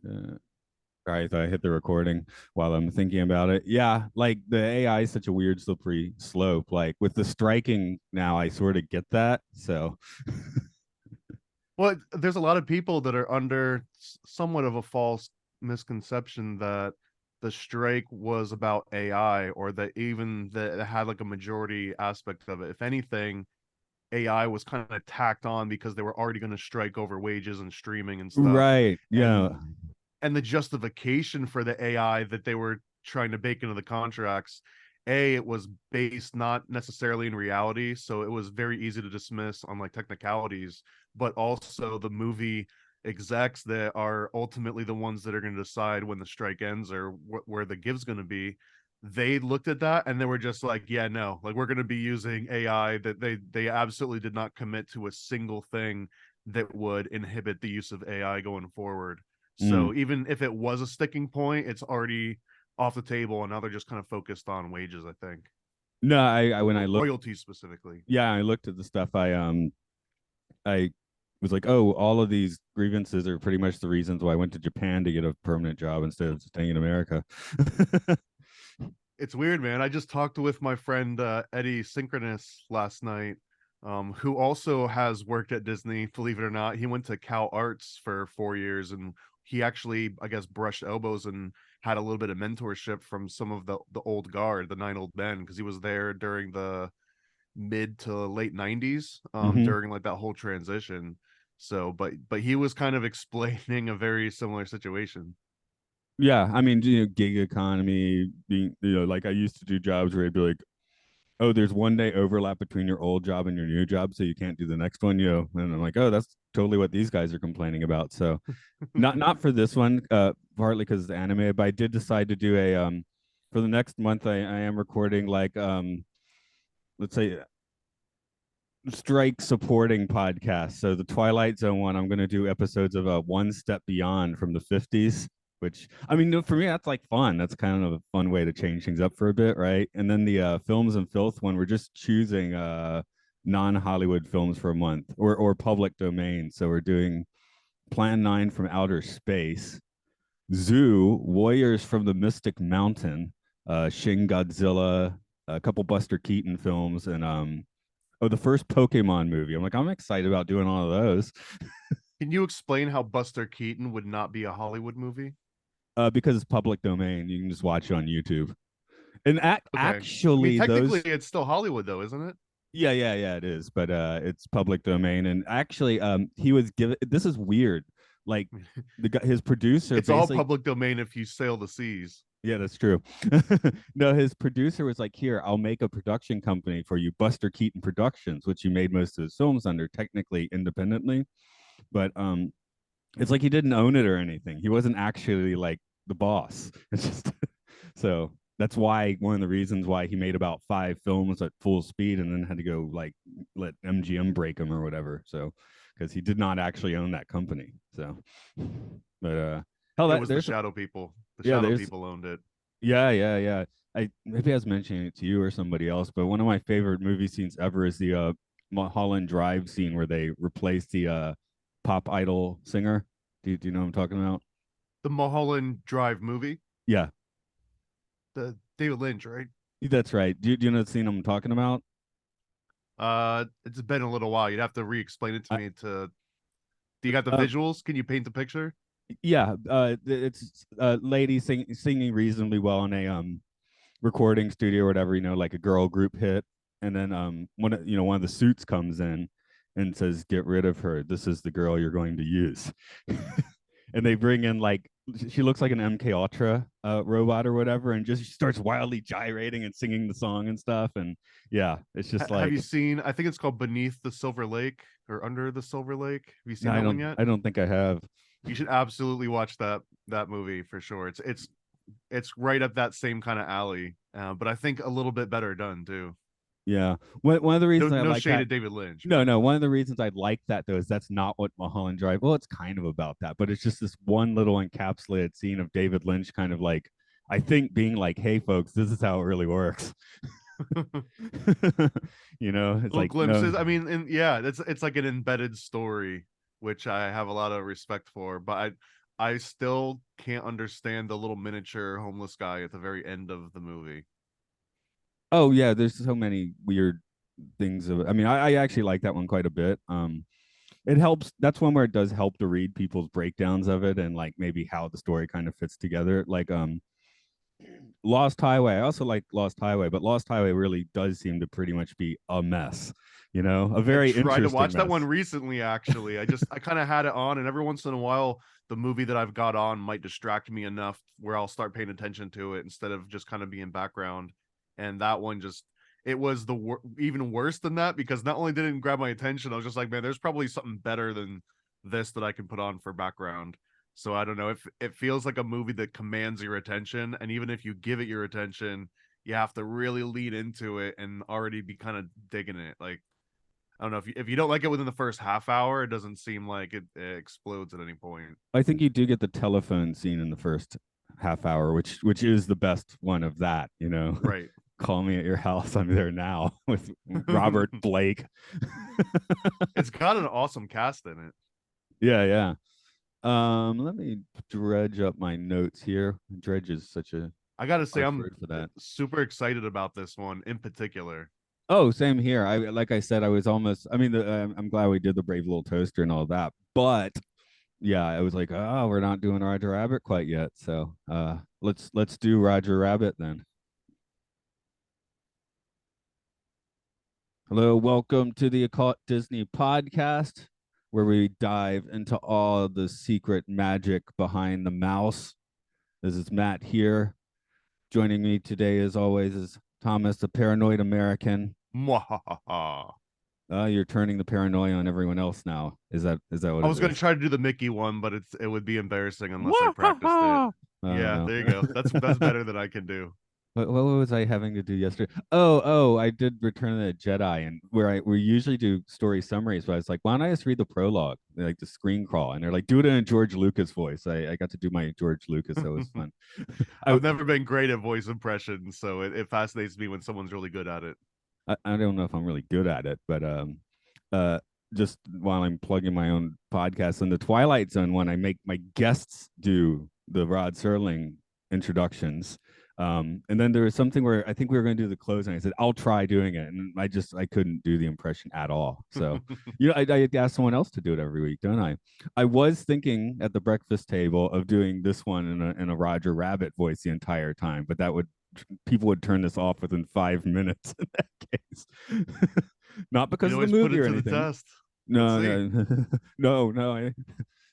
Uh, Sorry, I hit the recording while I'm thinking about it. Yeah, like the AI is such a weird slippery slope. Like with the striking now, I sort of get that. So Well, there's a lot of people that are under somewhat of a false misconception that the strike was about AI, or that even that it had like a majority aspect of it. If anything, AI was kind of tacked on because they were already going to strike over wages and streaming and stuff. right, And yeah, the justification for the AI that they were trying to bake into the contracts, it was based not necessarily in reality, so it was very easy to dismiss on like technicalities, but also the movie execs that are ultimately the ones that are going to decide when the strike ends or where the give's going to be. They looked at that and they were just like, yeah, no, like we're going to be using AI. That they absolutely did not commit to a single thing that would inhibit the use of AI going forward. mm. So even if it was a sticking point, it's already off the table, and now they're just kind of focused on wages, I think, No, I when I or looked, royalties specifically. yeah, I looked at the stuff. I was like, oh, all of these grievances are pretty much the reasons why I went to Japan to get a permanent job instead of staying in America. It's weird, man. I just talked with my friend Eddie Synchronous last night, who also has worked at Disney. Believe it or not, he went to Cal Arts for 4 years, and he actually, I guess, brushed elbows and had a little bit of mentorship from some of the old guard, the nine old men, because he was there during the mid to late 90s, Hmm. during like that whole transition. So, but he was kind of explaining a very similar situation. Yeah, I mean, gig economy, being, like I used to do jobs where I'd be like, oh, there's 1 day overlap between your old job and your new job, so you can't do the next one, And I'm like, oh, that's totally what these guys are complaining about. So not for this one, partly because it's anime, but I did decide to do a for the next month. I am recording like let's say strike supporting podcast. So the Twilight Zone one, I'm going to do episodes of One Step Beyond from the 50s, which I mean, for me, that's like fun. That's kind of a fun way to change things up for a bit, right? And then the Films and Filth one, we're just choosing non-Hollywood films for a month or public domain. So we're doing Plan 9 from Outer Space, Zoo, Warriors from the Mystic Mountain, Shin Godzilla, a couple Buster Keaton films, and the first Pokemon movie. I'm like, I'm excited about doing all of those Can you explain how Buster Keaton would not be a Hollywood movie? because it's public domain. You can just watch it on YouTube. And Okay. I mean, actually, technically, those, it's still Hollywood, though, isn't it? yeah, yeah, yeah, it is, but it's public domain. And actually, he was given. This is weird. Like the guy, his producer, It's all basically. public domain if you sail the seas. Yeah, that's true. No, his producer was like, "Here, I'll make a production company for you, Buster Keaton Productions, which he made most of his films under, technically independently, but it's like he didn't own it or anything. He wasn't actually like the boss. It's just so that's why one of the reasons why he made about 5 films at full speed and then had to go like let MGM break him or whatever. So because he did not actually own that company. So, but hell, It that was the there's shadow people. The yeah, shadow there's people owned it. yeah, yeah, yeah. I maybe I was mentioning it to you or somebody else, but one of my favorite movie scenes ever is the Mulholland Drive scene where they replace the pop idol singer. Do you know what I'm talking about? The Mulholland Drive movie, Yeah, the David Lynch, right? that's right. Do you know the scene I'm talking about? It's been a little while. You'd have to re-explain it to I, me. Do you got the uh, visuals? Can you paint the picture? yeah, it's a lady singing reasonably well in a recording studio or whatever, like a girl group hit, and then one of the suits comes in and says, "Get rid of her. This is the girl you're going to use." And they bring in like she looks like an MK Ultra robot or whatever, and just starts wildly gyrating and singing the song and stuff. And yeah, it's just Have you like seen? I think it's called Beneath the Silver Lake or Under the Silver Lake. Have you no, seen that one yet? I don't think I have. You should absolutely watch that movie for sure. It's right up that same kind of alley, but I think a little bit better done too. Yeah, one of the No, reasons I no like shade that. at David Lynch, No, but no. One of the reasons I like that though is that's not what Mulholland Drive. Well, it's kind of about that, but it's just this one little encapsulated scene of David Lynch, kind of like I think being like, "Hey, folks, this is how it really works." It's little like no, glimpses. I mean, and yeah, it's like an embedded story, which I have a lot of respect for. But I still can't understand the little miniature homeless guy at the very end of the movie. Oh yeah, there's so many weird things of I mean, I actually like that one quite a bit. It helps. That's one where it does help to read people's breakdowns of it and like maybe how the story kind of fits together. Like Lost Highway. I also like Lost Highway, but Lost Highway really does seem to pretty much be a mess, a I very tried to interesting watch that one mess. recently, actually. I kind of had it on, and every once in a while, the movie that I've got on might distract me enough where I'll start paying attention to it instead of just kind of being background. And that one just, it was even worse than that, because not only did it grab my attention, I was just like, man, there's probably something better than this that I can put on for background. So I don't know if it feels like a movie that commands your attention, and even if you give it your attention, you have to really lead into it and already be kind of digging it. Like, I don't know, if you don't like it within the first half hour, it doesn't seem like it explodes at any point. I think you do get the telephone scene in the first half hour, which is the best one of that. Right. Call me at your house. I'm there now with Robert Blake. It's got an awesome cast in it. Yeah, yeah. Let me dredge up my notes here. Dredge is such a I gotta say, harsh I'm word for that. super excited about this one in particular. Oh, same here. I like I said, I was almost. I mean, I'm glad we did the Brave Little Toaster and all that, but yeah, I was like, oh, we're not doing Roger Rabbit quite yet. So, let's do Roger Rabbit then. Hello, welcome to the Occult Disney podcast, where we dive into all the secret magic behind the mouse. This is Matt here. Joining me today, as always, is Thomas, the paranoid American. Mwahaha. You're turning the paranoia on everyone else now. Is that what I it was gonna is? try to do the Mickey one, but it would be embarrassing unless I practiced it. Mwahaha! Yeah, No. there you go. That's better than I can do. What was I having to do yesterday? Oh, I did Return of the Jedi, and where we usually do story summaries, but I was like, why don't I just read the prologue, like the screen crawl? And they're like, do it in a George Lucas voice. I got to do my George Lucas, so it was fun. I I've never been great at voice impressions, so it fascinates me when someone's really good at it. I don't know if I'm really good at it, but uh just while I'm plugging my own podcast in the Twilight Zone one, I make my guests do the Rod Serling introductions. And then there was something where I think we were going to do the closing. I said, I'll try doing it. And I couldn't do the impression at all. So, I ask someone else to do it every week, don't I? I was thinking at the breakfast table of doing this one in a Roger Rabbit voice the entire time, but that would people would turn this off within 5 minutes in that case. Not You because can of the always put movie it or to the anything. test. Let's No, see. no, no. I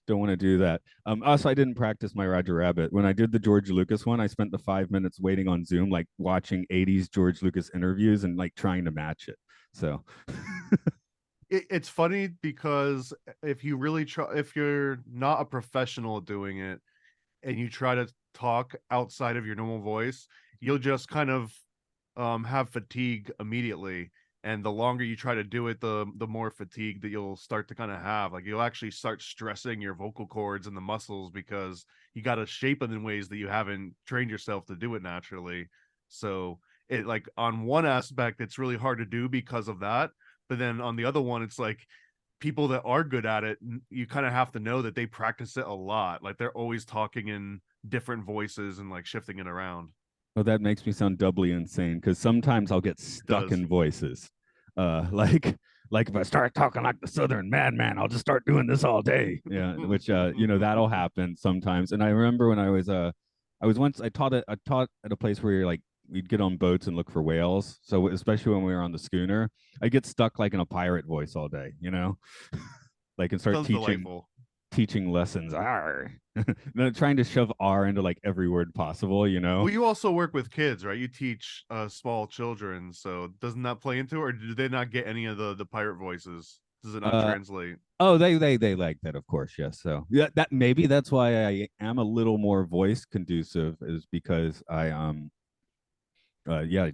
don't want to do that. Also, I didn't practice my Roger Rabbit. When I did the George Lucas one, I spent the 5 minutes waiting on Zoom, like watching 80s George Lucas interviews and like trying to match it. So, It's funny because if you really try, if you're not a professional doing it and you try to talk outside of your normal voice, you'll just kind of have fatigue immediately. And the longer you try to do it, the more fatigue that you'll start to kind of have. Like, you'll actually start stressing your vocal cords and the muscles because you got to shape it in ways that you haven't trained yourself to do it naturally. So it, like, on one aspect, it's really hard to do because of that. But then on the other one, it's like people that are good at it, you kind of have to know that they practice it a lot. Like, they're always talking in different voices and like shifting it around. well, that makes me sound doubly insane because sometimes I'll get It stuck does. in voices. Like if I start talking like the Southern madman, I'll just start doing this all day. Yeah, which that'll happen sometimes. And I remember when I taught at a place where you're like we'd get on boats and look for whales. So especially when we were on the schooner, I get stuck like in a pirate voice all day, like and start Sounds delightful. teaching lessons. R, trying to shove R into like every word possible, Well, you also work with kids, right? You teach small children, so doesn't that play into it, or do they not get any of the pirate voices? Does it not Uh, translate? oh, they like that, of course, yes. So yeah, that maybe that's why I am a little more voice conducive, is because I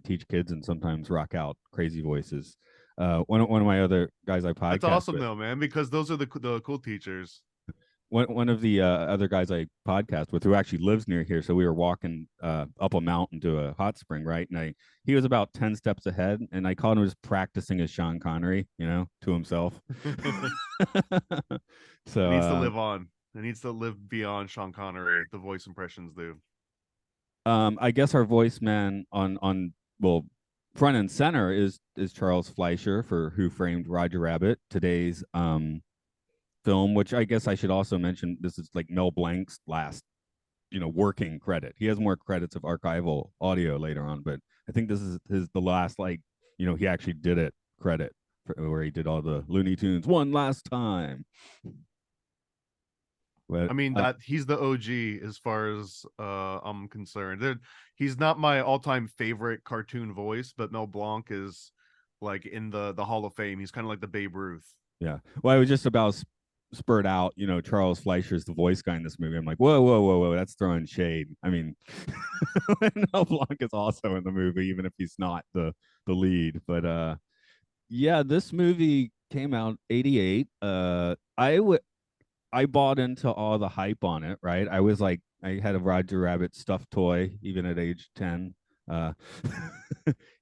teach kids and sometimes rock out crazy voices. One of my other guys I That's podcast awesome with, though, man, because those are the cool teachers. one of the other guys I podcast with, who actually lives near here. So we were walking up a mountain to a hot spring, right? And he was about 10 steps ahead, and I caught him just practicing as Sean Connery, to himself. It So needs to live on. It needs to live beyond Sean Connery. The voice impressions do. I guess our voice man on well front and center is Charles Fleischer for Who Framed Roger Rabbit, today's film, which I guess I should also mention this is like Mel Blanc's last, working credit. He has more credits of archival audio later on, but I think this is the last, like, he actually did it credit where he did all the Looney Tunes one last time. But I mean that he's the OG as far as I'm concerned. He's not my all-time favorite cartoon voice, but Mel Blanc is like in the Hall of Fame. He's kind of like the Babe Ruth. yeah, well, I was just about spurred out, Charles Fleischer's the voice guy in this movie. I'm like, whoa, whoa, whoa, whoa, that's throwing shade. I mean, Mel Blanc is also in the movie, even if he's not the lead. But yeah, this movie came out 88. I bought into all the hype on it, right? I was like, I had a Roger Rabbit stuffed toy even at age 10. Uh,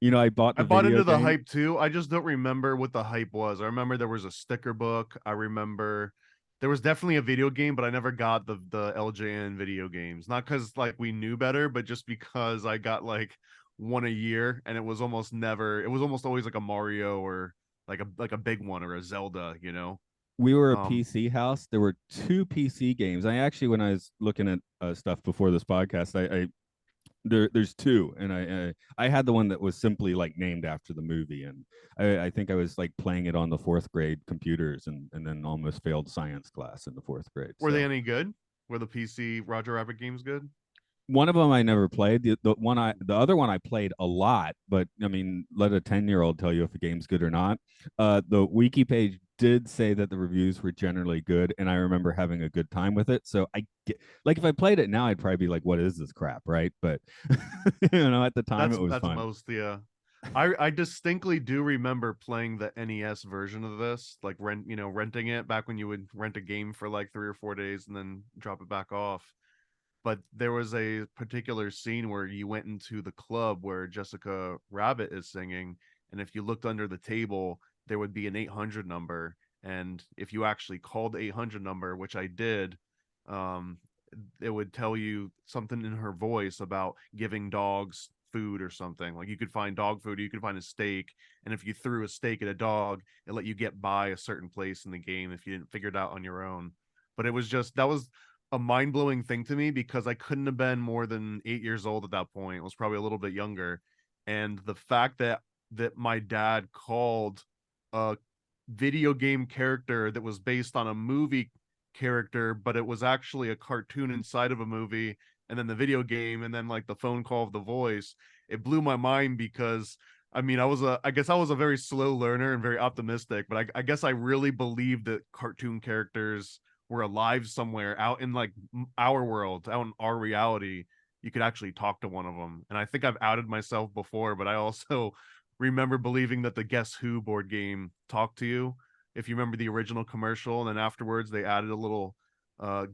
I bought I the bought video into the game. hype too. I just don't remember what the hype was. I remember there was a sticker book. I remember there was definitely a video game, but I never got the LJN video games. Not because like we knew better, but just because I got like one a year, and it was almost never. It was almost always like a Mario or like a big one or a Zelda. We were a Um, PC house. There were two PC games. I actually, when I was looking at stuff before this podcast, there's two, and I had the one that was simply like named after the movie, and I think I was like playing it on the fourth grade computers, and then almost failed science class in the fourth grade. were they So any good? Were the PC Roger Rabbit games good? one of them I never played. The other one I played a lot, but I mean, let a 10-year-old tell you if a game's good or not. The wiki page did say that the reviews were generally good, and I remember having a good time with it. So I get, like, if I played it now, I'd probably be like, "What is this crap?" Right? But at the time, it was That's fun. most yeah. I distinctly do remember playing the NES version of this, like renting it back when you would rent a game for like 3 or 4 days and then drop it back off. But there was a particular scene where you went into the club where Jessica Rabbit is singing, and if you looked under the table, there would be an 800 number, and if you actually called the 800 number, which I did, um, it would tell you something in her voice about giving dogs food or something. Like you could find dog food, or you could find a steak, and if you threw a steak at a dog, it let you get by a certain place in the game if you didn't figure it out on your own. But it was just that was a mind-blowing thing to me because I couldn't have been more than 8 years old at that point. I was probably a little bit younger. And the fact that my dad called a video game character that was based on a movie character, but it was actually a cartoon inside of a movie, and then the video game, and then like the phone call of the voice, it blew my mind because I mean, I guess I was a very slow learner and very optimistic, but I guess I really believed that cartoon characters were alive somewhere out in like our world, out in our reality. You could actually talk to one of them. And I think I've outed myself before, but I also remember believing that the Guess Who board game talked to you. If you remember the original commercial, and then afterwards they added a little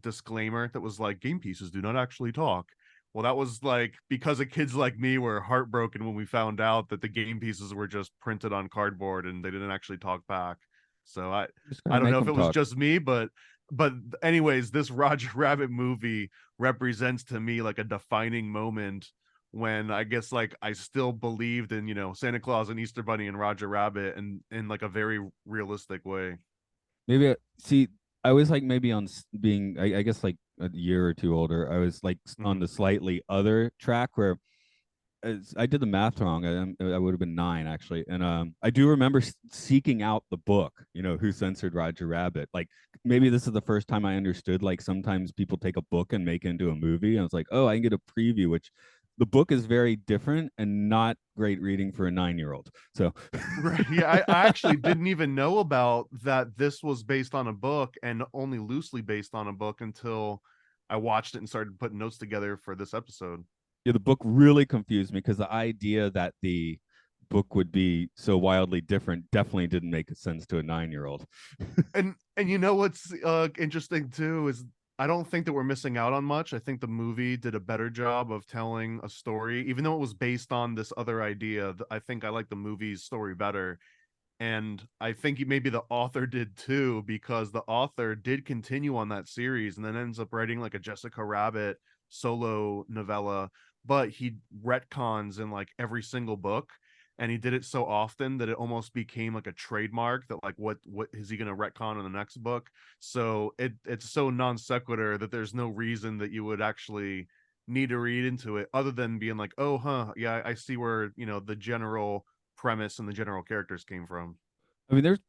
disclaimer that was like, game pieces do not actually talk. Well, that was like because of kids like me were heartbroken when we found out that the game pieces were just printed on cardboard and they didn't actually talk back. So Just gotta I don't make know if them it was talk. just me, but anyways, this Roger Rabbit movie represents to me like a defining moment when I guess like I still believed in, Santa Claus and Easter Bunny and Roger Rabbit and in like a very realistic way. Maybe see, I was like maybe on being, I guess like a year or two older. I was like on Mm-hmm. the slightly other track where I did the math wrong. I would have been 9 actually, and I do remember seeking out the book. Who censored Roger Rabbit? Like maybe this is the first time I understood. Like sometimes people take a book and make it into a movie. And I was like, oh, I can get a preview. Which the book is very different and not great reading for a 9-year-old. So Right. Yeah, I actually didn't even know about that this was based on a book and only loosely based on a book until I watched it and started putting notes together for this episode. yeah, the book really confused me because the idea that the book would be so wildly different definitely didn't make sense to a 9-year-old. And you know what's interesting too is I don't think that we're missing out on much. I think the movie did a better job of telling a story, even though it was based on this other idea. I think I like the movie's story better. And I think maybe the author did too, because the author did continue on that series and then ends up writing like a Jessica Rabbit solo novella, but he retcons in like every single book. And he did it so often that it almost became like a trademark, that like what is he going to retcon in the next book? So it's so non sequitur that there's no reason that you would actually need to read into it other than being like, oh, huh, yeah, I see where, the general premise and the general characters came from. I mean, there's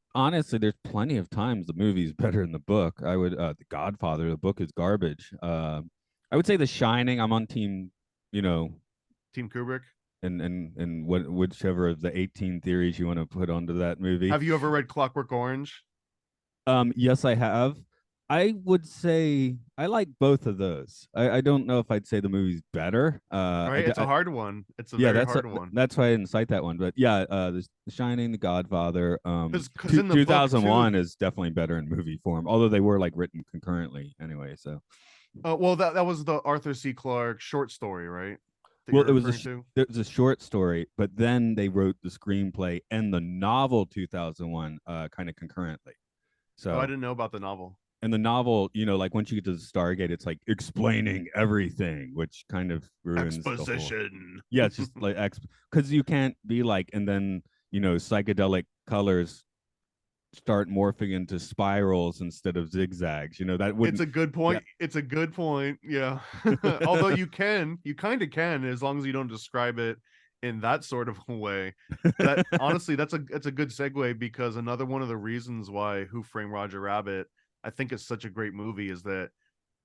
plenty of times the movie's better than the book. I would The Godfather, the book is garbage. I would say The Shining. I'm on team, you know, Team Kubrick. and whichever of the 18 theories you want to put onto that movie. Have you ever read Clockwork Orange? Yes, I have. I would say I like both of those. I don't know if I'd say the movie's better. Right, it's a hard one. It's a Yeah, very hard one. that's why I didn't cite that one. But yeah, The Shining, The Godfather, Because in the book too, 2001 is definitely better in movie form. Although they were like written concurrently anyway. So well, that was the Arthur C. Clarke short story, right? That well, you're referring to. it was a short story, but then they wrote the screenplay and the novel 2001 kind of concurrently. Oh, I So didn't know about the novel. and the novel, like once you get to the Stargate, it's like explaining everything, which kind of ruins the whole. Exposition. Yeah, it's just like because you can't be like, and then psychedelic colors start morphing into spirals instead of zigzags. That It's wouldn't. a good Yeah. point. It's a good point. Yeah. Although you kind of can, as long as you don't describe it in that sort of way. That honestly, that's a good segue, because another one of the reasons why Who Framed Roger Rabbit I think is such a great movie is that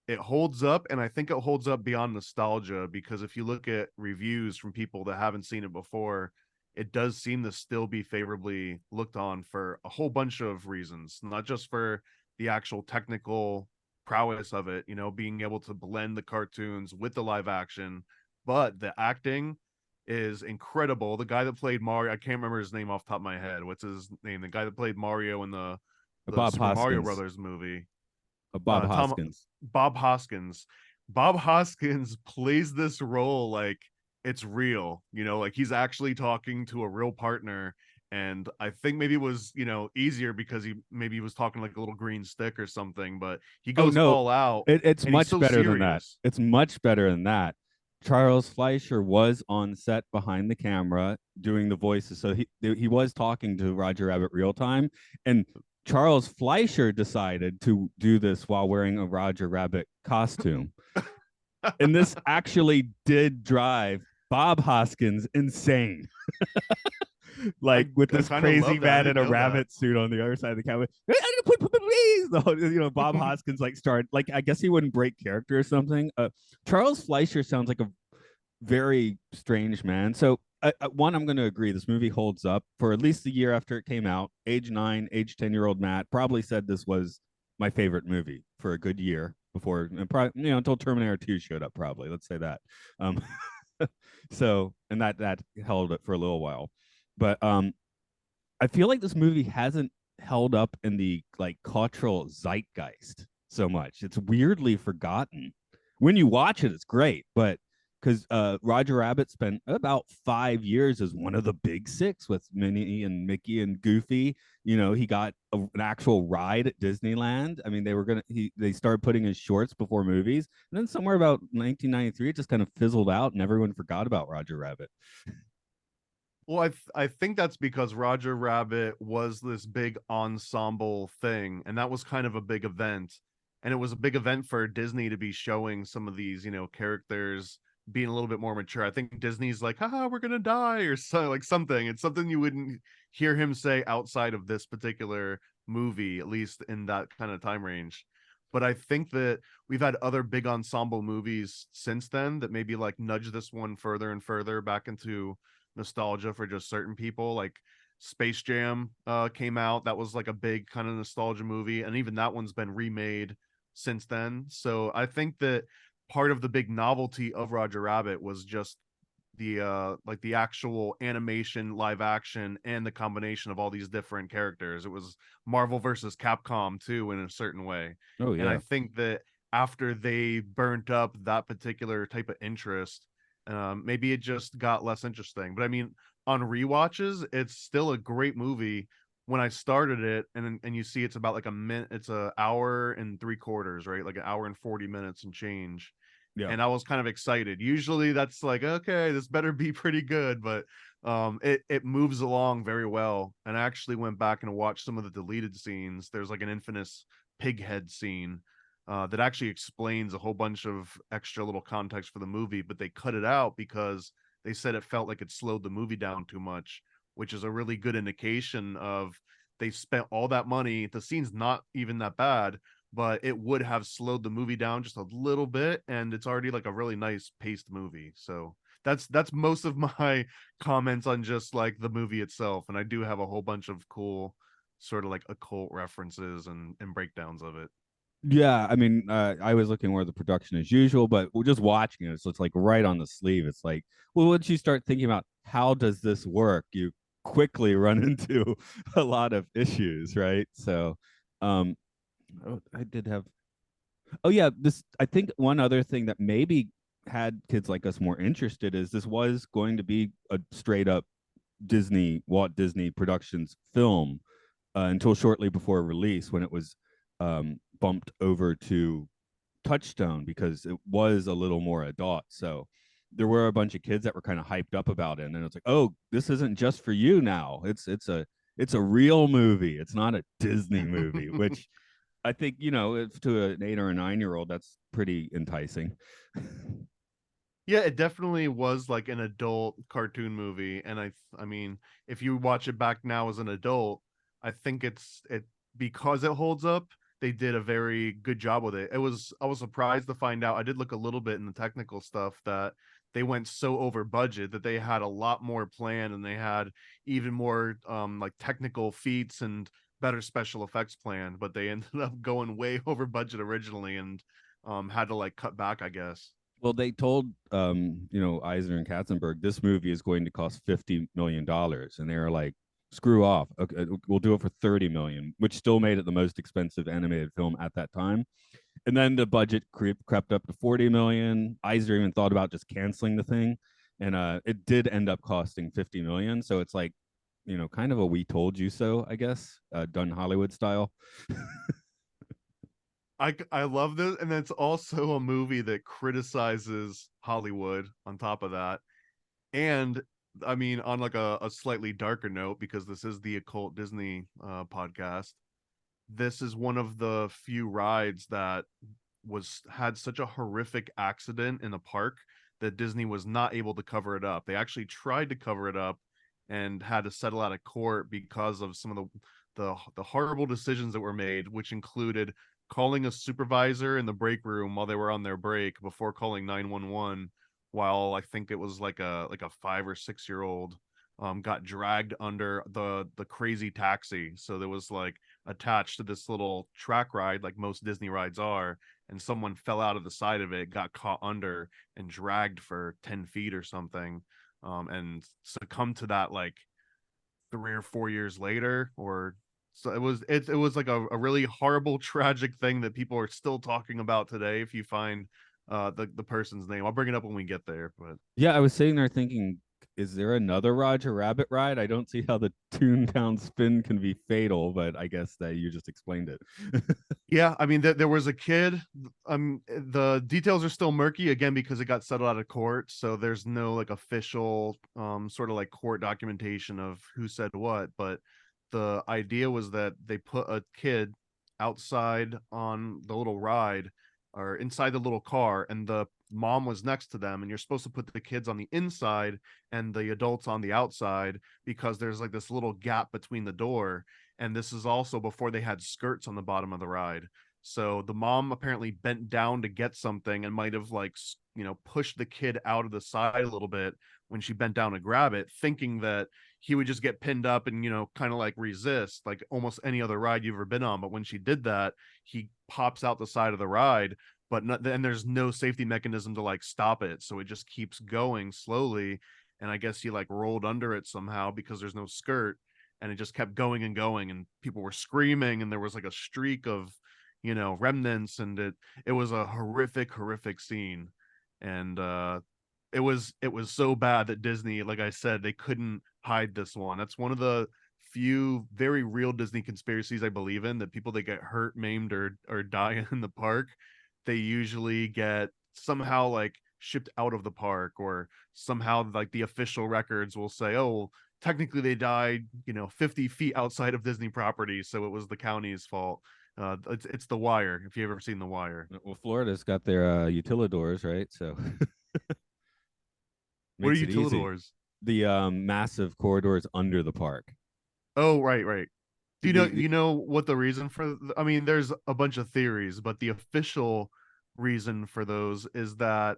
it holds up, and I think it holds up beyond nostalgia, because if you look at reviews from people that haven't seen it before, it does seem to still be favorably looked on for a whole bunch of reasons, not just for the actual technical prowess of it, being able to blend the cartoons with the live action, but the acting is incredible. The guy that played Mario, I can't remember his name off the top of my head. What's his name? The guy that played Mario in the Bob Super Mario Hoskins. Brothers movie. Bob Tom Hoskins. Bob Hoskins. Bob Hoskins plays this role like it's real, like he's actually talking to a real partner. And I think maybe it was, easier because he was talking like a little green stick or something, but he Oh goes no, all out it's and he's much so better than that. serious. It's much better than that. Charles Fleischer was on set behind the camera doing the voices, so he was talking to Roger Rabbit real time, and Charles Fleischer decided to do this while wearing a Roger Rabbit costume, and this actually did drive Bob Hoskins insane. I Like with I this kind of crazy love that. I man in didn't a know that. rabbit suit on the other side of the camera. Bob Hoskins like started like I guess he wouldn't break character or something. Charles Fleischer sounds like a very strange man. So one, I'm going to agree. This movie holds up for at least a year after it came out. Age 10-year-old Matt probably said this was my favorite movie for a good year before, probably, until Terminator 2 showed up. Probably, let's say that. Um, so, and that held it for a little while, but I feel like this movie hasn't held up in the like cultural zeitgeist so much. It's weirdly forgotten. When you watch it, it's great, but because Roger Rabbit spent about 5 years as one of the big six with Minnie and Mickey and Goofy. He got an actual ride at Disneyland. I mean, they started putting his shorts before movies, and then somewhere about 1993, it just kind of fizzled out, and everyone forgot about Roger Rabbit. Well, I think that's because Roger Rabbit was this big ensemble thing, and that was kind of a big event. And it was a big event for Disney to be showing some of these, characters being a little bit more mature. I think Disney's like, haha, we're gonna die, or so like something. It's something you wouldn't hear him say outside of this particular movie, at least in that kind of time range. But I think that we've had other big ensemble movies since then that maybe like nudge this one further and further back into nostalgia for just certain people. Like Space Jam came out, that was like a big kind of nostalgia movie, and even that one's been remade since then. So I think that part of the big novelty of Roger Rabbit was just the like the actual animation live action and the combination of all these different characters. It was Marvel versus Capcom too, in a certain way. Oh And I yeah. think that after they burnt up that particular type of interest, maybe it just got less interesting. But I mean, on rewatches, it's still a great movie. when I started it, and you see it's about like a minute, it's a hour and 3/4, right? Like an hour and 40 minutes and change. Yeah. And I was kind of excited. Usually that's like, okay, this better be pretty good, but it moves along very well. And I actually went back and watched some of the deleted scenes. There's like an infamous pig head scene that actually explains a whole bunch of extra little context for the movie, but they cut it out because they said it felt like it slowed the movie down too much, which is a really good indication of they spent all that money. The scene's not even that bad, but it would have slowed the movie down just a little bit, and it's already like a really nice paced movie. So that's most of my comments on just like the movie itself, and I do have a whole bunch of cool sort of like occult references and breakdowns of it. Yeah, I mean, I was looking more at the production as usual, but we're just watching it, so it's like right on the sleeve. It's like, well, once you start thinking about how does this work, you quickly run into a lot of issues, right? So, um, oh, I did have. Oh yeah, this. I think one other thing that maybe had kids like us more interested is this was going to be a straight up Walt Disney Productions film until shortly before release when it was bumped over to Touchstone because it was a little more adult. So there were a bunch of kids that were kind of hyped up about it, and then it's like, oh, this isn't just for you now. It's a real movie. It's not a Disney movie, which I think if to an 8 or 9 year old, that's pretty enticing. Yeah, it definitely was like an adult cartoon movie, and I mean, if you watch it back now as an adult, I think it because it holds up, they did a very good job with it. I was surprised to find out. I did look a little bit in the technical stuff that they went so over budget that they had a lot more planned, and they had even more like technical feats and better special effects planned, but they ended up going way over budget originally and had to like cut back, I guess. Well, they told Eisner and Katzenberg this movie is going to cost $50 million, and they were like, "Screw off! Okay, we'll do it for 30 million," which still made it the most expensive animated film at that time. And then the budget crept up to 40 million. Eisner even thought about just canceling the thing, and it did end up costing 50 million. So it's like, kind of a "we told you so," I guess, done Hollywood style. I love this, and it's also a movie that criticizes Hollywood on top of that. And I mean, on like a slightly darker note, because this is the Occult Disney podcast, this is one of the few rides that was had such a horrific accident in a park that Disney was not able to cover it up. They actually tried to cover it up and had to settle out of court because of some of the horrible decisions that were made, which included calling a supervisor in the break room while they were on their break before calling 911, while I think it was like a 5 or 6 year old got dragged under the crazy taxi. So there was like attached to this little track ride like most Disney rides are, and someone fell out of the side of it, got caught under and dragged for 10 feet or something, and succumbed to that like 3 or 4 years later. Or so it was like a really horrible tragic thing that people are still talking about today. If you find the person's name, I'll bring it up when we get there. But Yeah, I was sitting there thinking, is there another Roger Rabbit ride? I don't see how the Toontown spin can be fatal, but I guess that you just explained it. yeah, I mean, there was a kid. The details are still murky again because it got settled out of court, so there's no like official sort of like court documentation of who said what. But the idea was that they put a kid outside on the little ride or inside the little car, and the mom was next to them, and you're supposed to put the kids on the inside and the adults on the outside because there's like this little gap between the door, and this is also before they had skirts on the bottom of the ride. So the mom apparently bent down to get something and might have like pushed the kid out of the side a little bit when she bent down to grab it, thinking that he would just get pinned up and kind of like resist like almost any other ride you've ever been on. But when she did that, he pops out the side of the ride, but then there's no safety mechanism to like stop it, so it just keeps going slowly. And I guess he like rolled under it somehow because there's no skirt, and it just kept going and going, and people were screaming, and there was like a streak of remnants, and it was a horrific scene. And it was so bad that Disney, like I said, they couldn't hide this one. That's one of the few very real Disney conspiracies I believe in, that people that get hurt, maimed, or die in the park, they usually get somehow like shipped out of the park, or somehow like the official records will say, oh, technically they died, 50 feet outside of Disney property, so it was the county's fault. It's The Wire. If you've ever seen The Wire. Well, Florida's got their utilidors, right? So What are makes it easy. utilidors? The massive corridors under the park. Oh, right, right. Do you know The you know what the reason for? I mean, there's a bunch of theories, but the official reason for those is that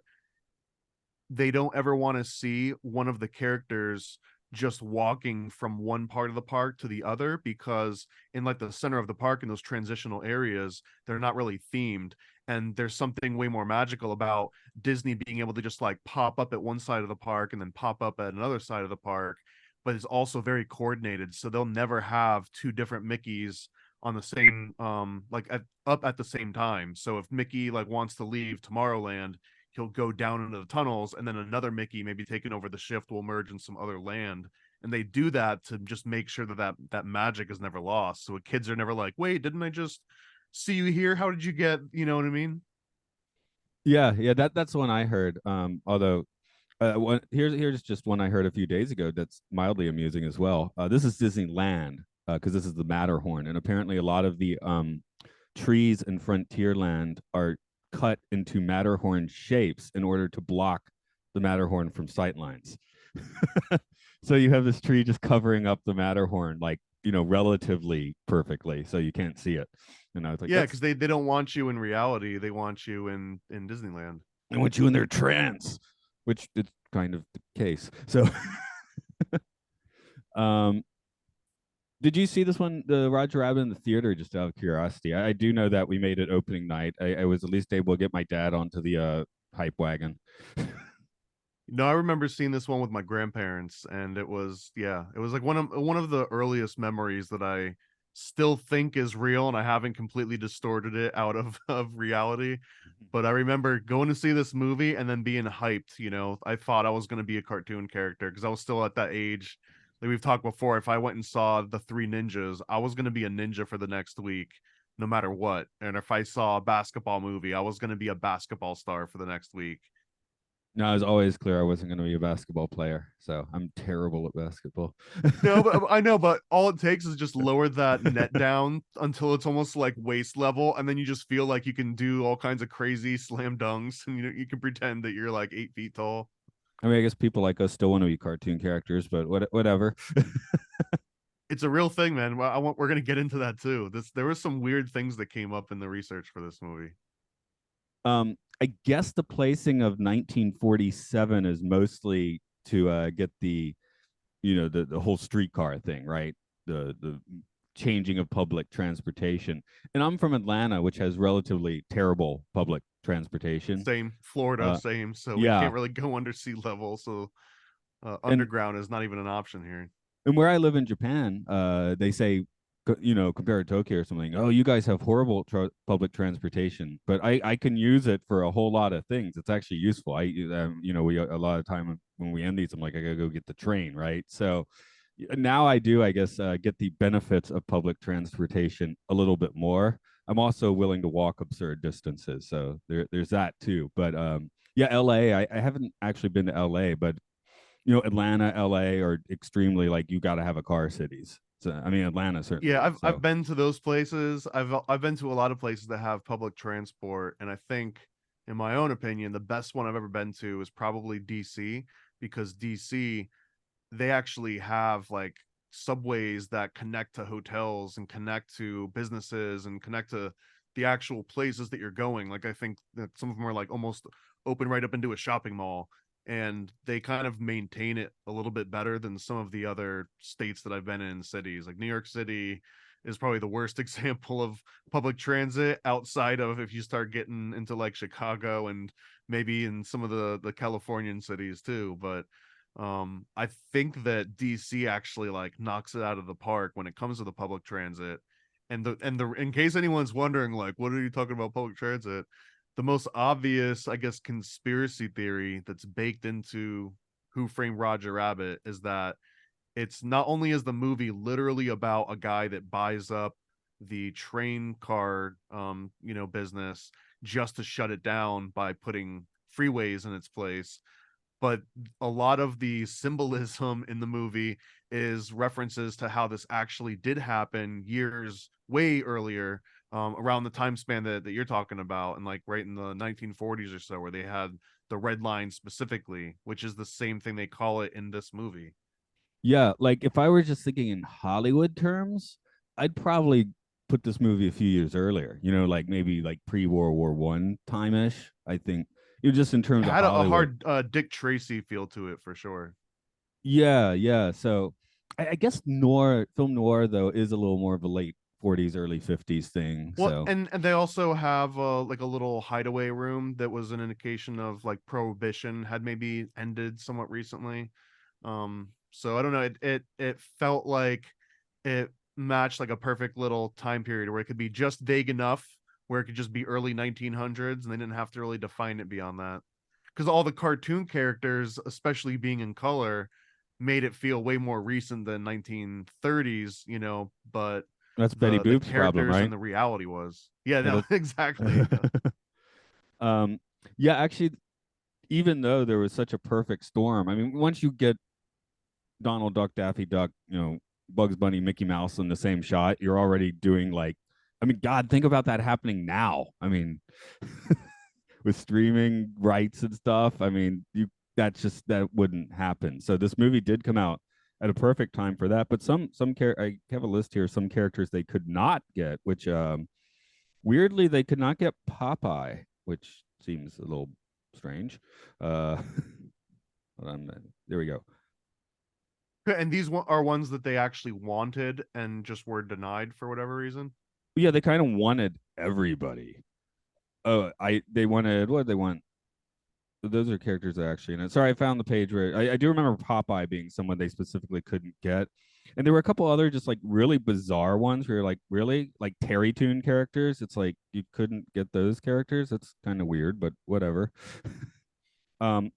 they don't ever want to see one of the characters just walking from one part of the park to the other, because in like the center of the park, in those transitional areas, they're not really themed, and there's something way more magical about Disney being able to just like pop up at one side of the park and then pop up at another side of the park, but it's also very coordinated, so they'll never have two different Mickeys on the same up at the same time. So if Mickey like wants to leave Tomorrowland, he'll go down into the tunnels, and then another Mickey, maybe taking over the shift, will merge in some other land. And they do that to just make sure that magic is never lost, so kids are never like, wait, didn't I just see you here? How did you get, you know what I mean? yeah, that's one I heard. Although here's just one I heard a few days ago that's mildly amusing as well. This is Disneyland, because this is the Matterhorn, and apparently a lot of the trees in Frontierland are cut into Matterhorn shapes in order to block the Matterhorn from sightlines. So you have this tree just covering up the Matterhorn, like, relatively perfectly, so you can't see it. And I was like, Yeah, that's because they don't want you in reality, they want you in Disneyland. I want you in their trance, which is kind of the case. So, um, did you see this one, the Roger Rabbit in the theater? Just out of curiosity, I do know that we made it opening night. I was at least able to get my dad onto the hype wagon. No, I remember seeing this one with my grandparents, and it was, yeah, it was like one of the earliest memories that I still think is real, and I haven't completely distorted it out of of reality. But I remember going to see this movie and then being hyped. I thought I was going to be a cartoon character because I was still at that age. Like we've talked before, if I went and saw the Three Ninjas, I was going to be a ninja for the next week, no matter what. And if I saw a basketball movie, I was going to be a basketball star for the next week. No, I was always clear I wasn't going to be a basketball player, so I'm terrible at basketball. No, but I know, but all it takes is just lower that net down until it's almost like waist level, and then you just feel like you can do all kinds of crazy slam dunks, and you can pretend that you're like 8 feet tall. I mean, I guess people like us still want to be cartoon characters, but whatever. It's a real thing, man. We're gonna get into that too. There were some weird things that came up in the research for this movie. I guess the placing of 1947 is mostly to get the whole streetcar thing, right? The changing of public transportation. And I'm from Atlanta, which has relatively terrible public transportation. Same, Florida, Uh, same. So we yeah, can't really go under sea level. So and underground is not even an option here. where I live in Japan, they say, compared to Tokyo or something, oh, you guys have horrible public transportation, but I can use it for a whole lot of things. It's actually useful. We a lot of time when we end these, I'm like, I gotta go get the train, right? So now I do, I guess, get the benefits of public transportation a little bit more. I'm also willing to walk absurd distances, so there's that too. But yeah, LA, I haven't actually been to LA, but Atlanta, LA are extremely like you got to have a car cities. So I mean, Atlanta certainly Yeah, is. I've So been to those places. I've been to a lot of places that have public transport, and I think, in my own opinion, the best one I've ever been to is probably DC, because DC, they actually have like subways that connect to hotels and connect to businesses and connect to the actual places that you're going. Like I think that some of them are like almost open right up into a shopping mall, and they kind of maintain it a little bit better than some of the other states that I've been in, cities. Like New York City is probably the worst example of public transit, outside of if you start getting into like Chicago and maybe in some of the Californian cities too. But I think that DC actually like knocks it out of the park when it comes to the public transit. And the in case anyone's wondering, like, what are you talking about public transit? The most obvious, I guess, conspiracy theory that's baked into Who Framed Roger Rabbit is that It's not only is the movie literally about a guy that buys up the train car business just to shut it down by putting freeways in its place, but a lot of the symbolism in the movie is references to how this actually did happen years way earlier, around the time span that you're talking about, and like right in the 1940s or so, where they had the red line specifically, which is the same thing they call it in this movie. Yeah, like if I were just thinking in Hollywood terms, I'd probably put this movie a few years earlier. Like maybe like pre-World War One time ish. I think just in It terms of had a Hollywood. hard Dick Tracy feel to it for sure. Yeah, yeah. So I guess noir, film noir though, is a little more of a late 40s, early 50s thing. Well, So and they also have like a little hideaway room that was an indication of like prohibition had maybe ended somewhat recently. So I don't know. It felt like it matched like a perfect little time period where it could be just vague enough where it could just be early 1900s, and they didn't have to really define it beyond that. Because all the cartoon characters, especially being in color, made it feel way more recent than 1930s, but that's Betty the Boop's problem, characters right? and the reality was. Yeah, no, That'll exactly. um yeah, actually, even though there was such a perfect storm, I mean, once you get Donald Duck, Daffy Duck, Bugs Bunny, Mickey Mouse in the same shot, you're already doing like, I mean, God, think about that happening now. I mean, with streaming rights and stuff, I mean, that wouldn't happen. So this movie did come out at a perfect time for that. But I have a list here. Some characters they could not get, which weirdly they could not get Popeye, which seems a little strange. Uh, there we go. And these are ones that they actually wanted and just were denied for whatever reason. Yeah, they kind of wanted everybody. Oh, they wanted what did they want? Those are characters that are actually in it. Sorry, I found the page where I do remember Popeye being someone they specifically couldn't get. And there were a couple other just like really bizarre ones where you're like, really? Like Terry Toon characters. It's like you couldn't get those characters. That's kind of weird, but whatever. um,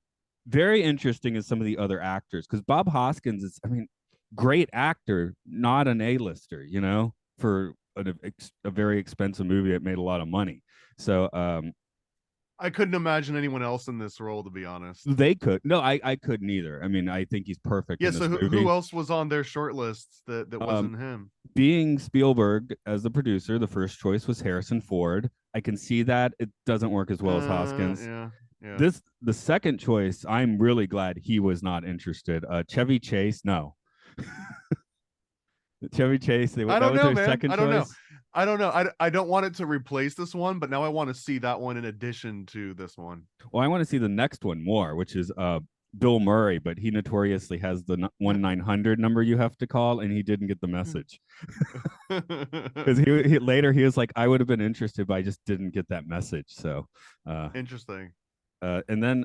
very interesting is some of the other actors because Bob Hoskins is, I mean, great actor, not an A-lister, for a very expensive movie that made a lot of money. So I couldn't imagine anyone else in this role, to be honest. they could. No, I couldn't either. I mean, I think he's perfect Yeah, in so this who movie. else was on their short lists that Um, wasn't him? being Spielberg as the producer, the first choice was Harrison Ford. I can see that it doesn't work as well as Hoskins. Yeah, yeah. The second choice, I'm really glad he was not interested. Chevy Chase, no. Chevy Chase, I that don't was know, their man. second I don't know. choice. I don't know. I don't want it to replace this one, but now I want to see that one in addition to this one. Well, I want to see the next one more, which is Bill Murray, but he notoriously has the 1-900 number you have to call, and he didn't get the message because he later he was like, I would have been interested, but I just didn't get that message. So, uh, Interesting. and then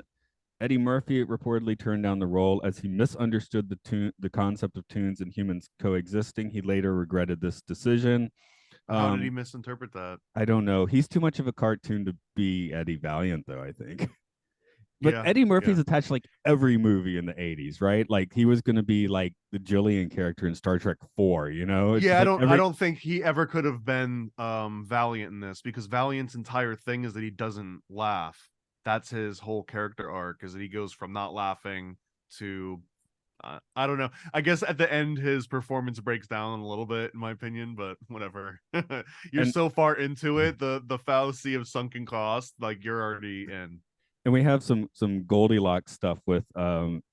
Eddie Murphy reportedly turned down the role as he misunderstood the concept of tunes and humans coexisting. He later regretted this decision. How did he Um, misinterpret that? I don't know. He's too much of a cartoon to be Eddie Valiant, though, I think. But Yeah, Eddie Murphy's yeah. attached to like every movie in the 80s, right? Like he was going to be like the Jillian character in Star Trek 4, you know? It's Yeah, just like I every don't think he ever could have been Valiant in this, because Valiant's entire thing is that he doesn't laugh. That's his whole character arc, is that he goes from not laughing to I don't know. I guess at the end his performance breaks down a little bit in my opinion, but whatever. You're and so far into it, the fallacy of sunken cost, like you're already in. and we have some Goldilocks stuff with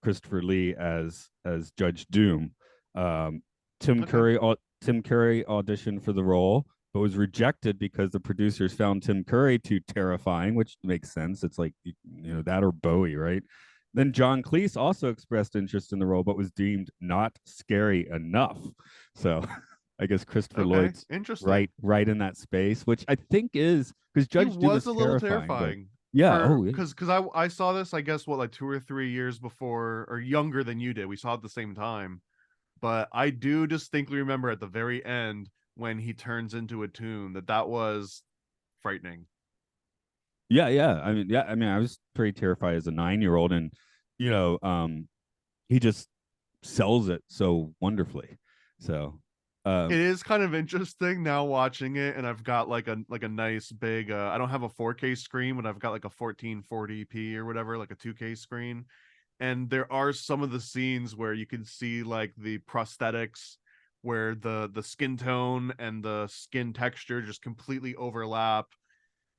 Christopher Lee as Judge Doom. Um, Tim Okay. Curry Tim Curry auditioned for the role, but was rejected because the producers found Tim Curry too terrifying, which makes sense. It's like that or Bowie, right? Then John Cleese also expressed interest in the role, but was deemed not scary enough. So I guess Christopher Okay. Lloyd's Interesting. right in that space, which I think is because He Judge Doom was is a little terrifying, but terrifying yeah, for oh yeah. because I saw this, I guess, what, like 2 or 3 years before, or younger than you did. We saw it at the same time, but I do distinctly remember at the very end when he turns into a tune that was frightening. Yeah. I mean, I was pretty terrified as a 9-year old, and you know, he just sells it so wonderfully. So It um is kind of interesting now watching it, and I've got like a nice big I don't have a 4K screen, but I've got like a 1440p or whatever, like a 2K screen. And there are some of the scenes where you can see like the prosthetics where the skin tone and the skin texture just completely overlap.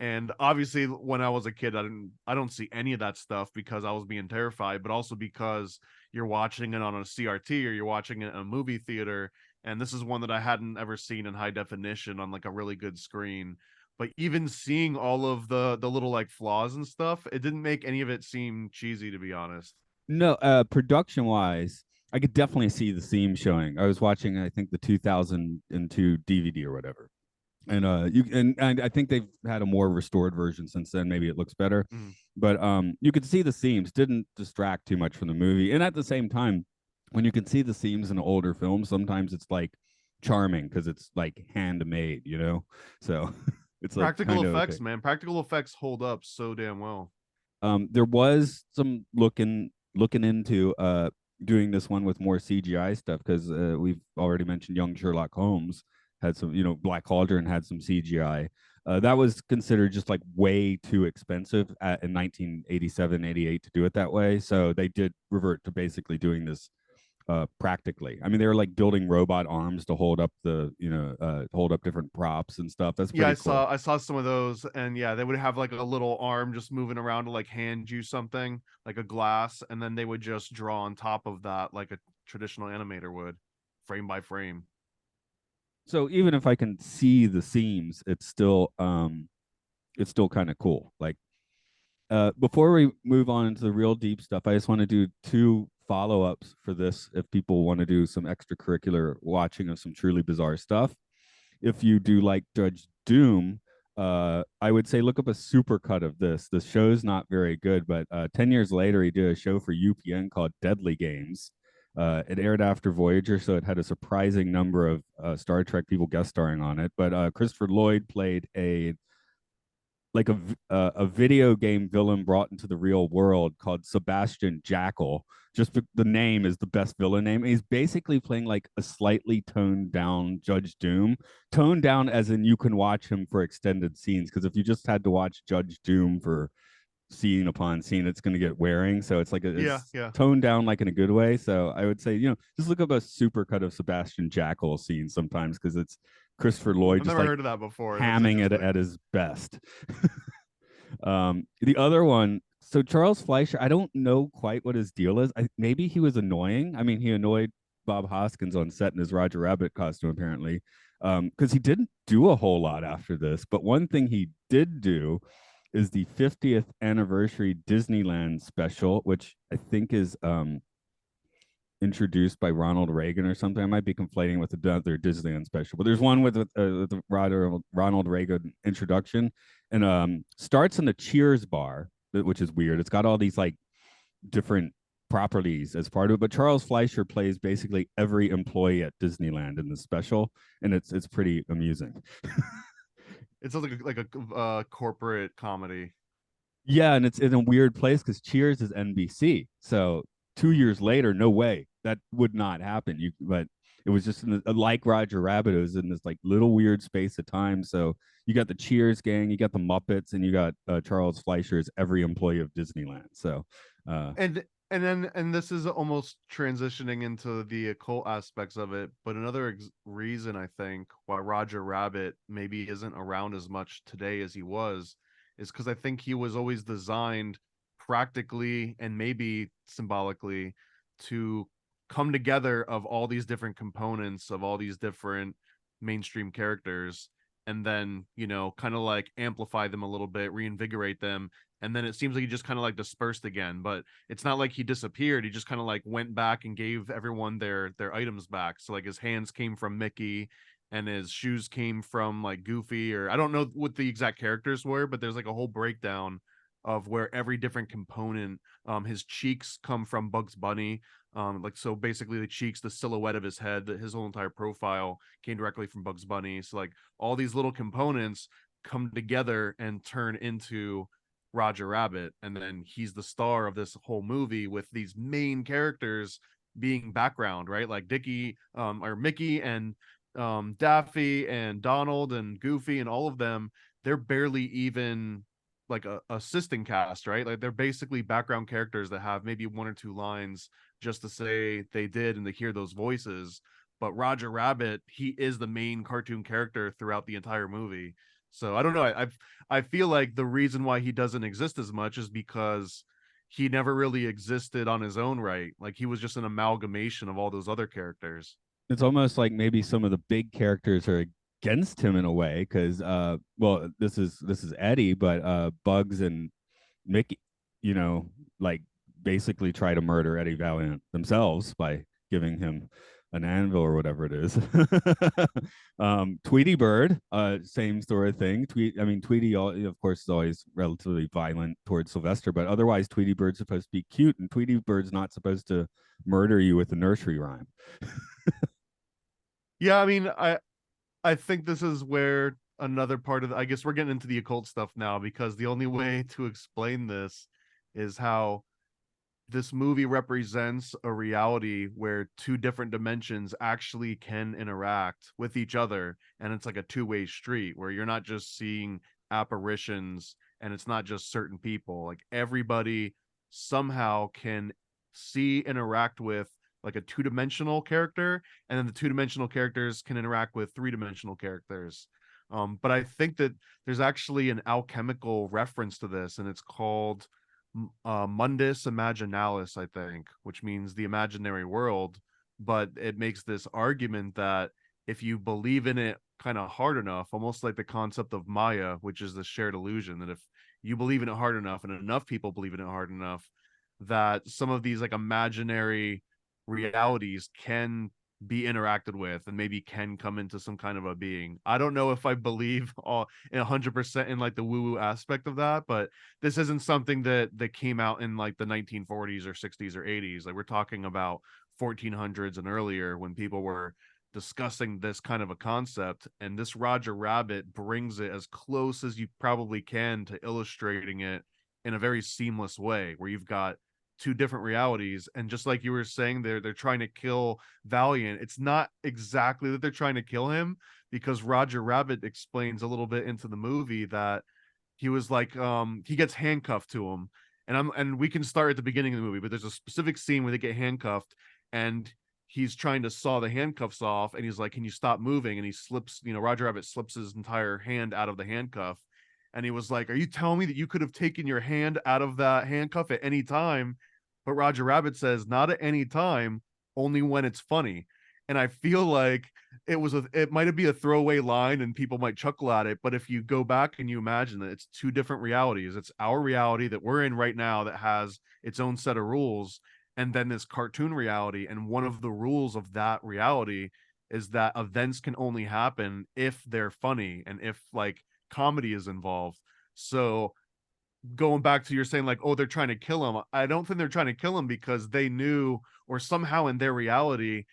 And obviously when I was a kid, I don't see any of that stuff because I was being terrified, but also because you're watching it on a CRT or you're watching it in a movie theater. And this is one that I hadn't ever seen in high definition on like a really good screen. But even seeing all of the little like flaws and stuff, it didn't make any of it seem cheesy, to be honest. no, production wise, I could definitely see the theme showing. I was watching, I think, the 2002 DVD or whatever, and I think they've had a more restored version since then. Maybe it looks better, Mm. but you could see the seams didn't distract too much from the movie. And at the same time, when you can see the seams in older films, sometimes it's like charming because it's like handmade, you know. So it's like Practical kind of okay. effects, man. Practical effects hold up so damn well. There was some looking into doing this one with more CGI stuff because we've already mentioned Young Sherlock Holmes had some, you know, Black Cauldron had some CGI. That was considered just like way too expensive in 1987, 88 to do it that way. So they did revert to basically doing this practically. I mean, they were like building robot arms to hold up the, you know, hold up different props and stuff. That's Yeah, pretty cool. I saw some of those, and yeah, they would have like a little arm just moving around to like hand you something, like a glass, and then they would just draw on top of that like a traditional animator would, frame by frame. So even if I can see the seams, it's still kind of cool. Like before we move on into the real deep stuff, I just want to do two follow-ups for this if people want to do some extracurricular watching of some truly bizarre stuff. If you do like Judge Doom, I would say look up a supercut of this. The show's not very good, but 10 years later, he did a show for UPN called Deadly Games. It aired after Voyager, so it had a surprising number of Star Trek people guest starring on it. But Christopher Lloyd played a video game villain brought into the real world called Sebastian Jackal. Just the name is the best villain name. He's basically playing like a slightly toned down Judge Doom. Toned down as in you can watch him for extended scenes. Because if you just had to watch Judge Doom for scene upon scene, it's going to get wearing. So Yeah, it's yeah. toned down like in a good way. So I would say, you know, just look up a super cut of Sebastian Jackal scene sometimes because it's Christopher Lloyd I've just never like heard of that before. That's hamming it interesting. at his best. The other one, so Charles Fleischer, I don't know quite what his deal is. Maybe he was annoying. I mean, he annoyed Bob Hoskins on set in his Roger Rabbit costume, apparently, because he didn't do a whole lot after this. But one thing he did do is the 50th anniversary Disneyland special, which I think is introduced by Ronald Reagan or something. I might be conflating with another Disneyland special, but there's one with the Ronald Reagan introduction, and starts in the Cheers bar, which is weird. It's got all these like different properties as part of it, but Charles Fleischer plays basically every employee at Disneyland in the special, and it's pretty amusing. It sounds like a corporate comedy. Yeah, and it's in a weird place because Cheers is NBC. So 2 years later, no way that would not happen. But it was just like Roger Rabbit. It was in this like little weird space of time. So you got the Cheers gang, you got the Muppets, and you got Charles Fleischer as every employee of Disneyland. So uh, And this is almost transitioning into the occult aspects of it, but another reason I think why Roger Rabbit maybe isn't around as much today as he was is because I think he was always designed practically and maybe symbolically to come together of all these different components of all these different mainstream characters, and then, you know, kind of like amplify them a little bit, reinvigorate them, and then it seems like he just kind of like dispersed again. But it's not like he disappeared. He just kind of like went back and gave everyone their items back. So like his hands came from Mickey, and his shoes came from like Goofy, or I don't know what the exact characters were, but there's like a whole breakdown of where every different component, his cheeks come from Bugs Bunny. Like, so basically the cheeks, the silhouette of his head, his whole entire profile came directly from Bugs Bunny. So like all these little components come together and turn into Roger Rabbit, and then he's the star of this whole movie with these main characters being background, right? Like Dickie, or Mickey and Daffy and Donald and Goofy and all of them, they're barely even like a assisting cast, right? Like they're basically background characters that have maybe one or two lines just to say they did and to hear those voices. But Roger Rabbit, he is the main cartoon character throughout the entire movie. So I don't know. I feel like the reason why he doesn't exist as much is because he never really existed on his own right. Like he was just an amalgamation of all those other characters. It's almost like maybe some of the big characters are against him in a way because well, this is Eddie, but Bugs and Mickey, you know, like basically try to murder Eddie Valiant themselves by giving him an anvil or whatever it is. Tweety Bird, same sort of thing. I mean, Tweety, of course, is always relatively violent towards Sylvester, but otherwise, Tweety Bird's supposed to be cute, and Tweety Bird's not supposed to murder you with a nursery rhyme. Yeah, I mean, I think this is where another part of I guess we're getting into the occult stuff now because the only way to explain this is how this movie represents a reality where two different dimensions actually can interact with each other, and it's like a two-way street where you're not just seeing apparitions and it's not just certain people. Like everybody somehow can see, interact with like a two-dimensional character, and then the two-dimensional characters can interact with three-dimensional characters. But I think that there's actually an alchemical reference to this, and it's called Mundus Imaginalis, I think, which means the imaginary world. But it makes this argument that if you believe in it kind of hard enough, almost like the concept of Maya, which is the shared illusion, that if you believe in it hard enough and enough people believe in it hard enough, that some of these like imaginary realities can be interacted with and maybe can come into some kind of a being. I don't know if I believe all in 100% in like the woo woo aspect of that, but this isn't something that came out in like the 1940s or 60s or 80s. Like we're talking about 1400s and earlier when people were discussing this kind of a concept, and this Roger Rabbit brings it as close as you probably can to illustrating it in a very seamless way where you've got two different realities. And just like you were saying, they're trying to kill Valiant. It's not exactly that they're trying to kill him, because Roger Rabbit explains a little bit into the movie that he was like he gets handcuffed to him. And we can start at the beginning of the movie, but there's a specific scene where they get handcuffed and he's trying to saw the handcuffs off, and he's like, can you stop moving? And he slips, Roger Rabbit slips his entire hand out of the handcuff, and he was like, are you telling me that you could have taken your hand out of that handcuff at any time? But Roger Rabbit says, not at any time, only when it's funny. And I feel like it might be a throwaway line and people might chuckle at it, but if you go back and you imagine that it's two different realities, it's our reality that we're in right now that has its own set of rules, and then this cartoon reality, and one of the rules of that reality is that events can only happen if they're funny and if like comedy is involved. So going back to you're saying like, oh, they're trying to kill him, I don't think they're trying to kill him because they knew, or somehow in their reality,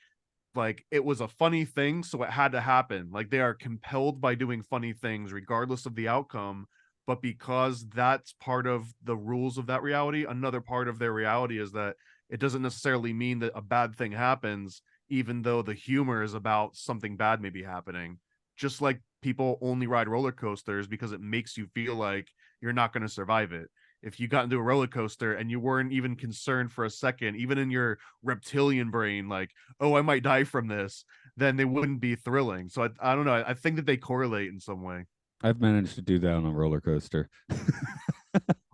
like it was a funny thing, so it had to happen. Like they are compelled by doing funny things regardless of the outcome. But because that's part of the rules of that reality, another part of their reality is that it doesn't necessarily mean that a bad thing happens, even though the humor is about something bad maybe happening. Just like people only ride roller coasters because it makes you feel like you're not going to survive it. If you got into a roller coaster and you weren't even concerned for a second, even in your reptilian brain, like, oh, I might die from this, then they wouldn't be thrilling. So I don't know. I think that they correlate in some way. I've managed to do that on a roller coaster.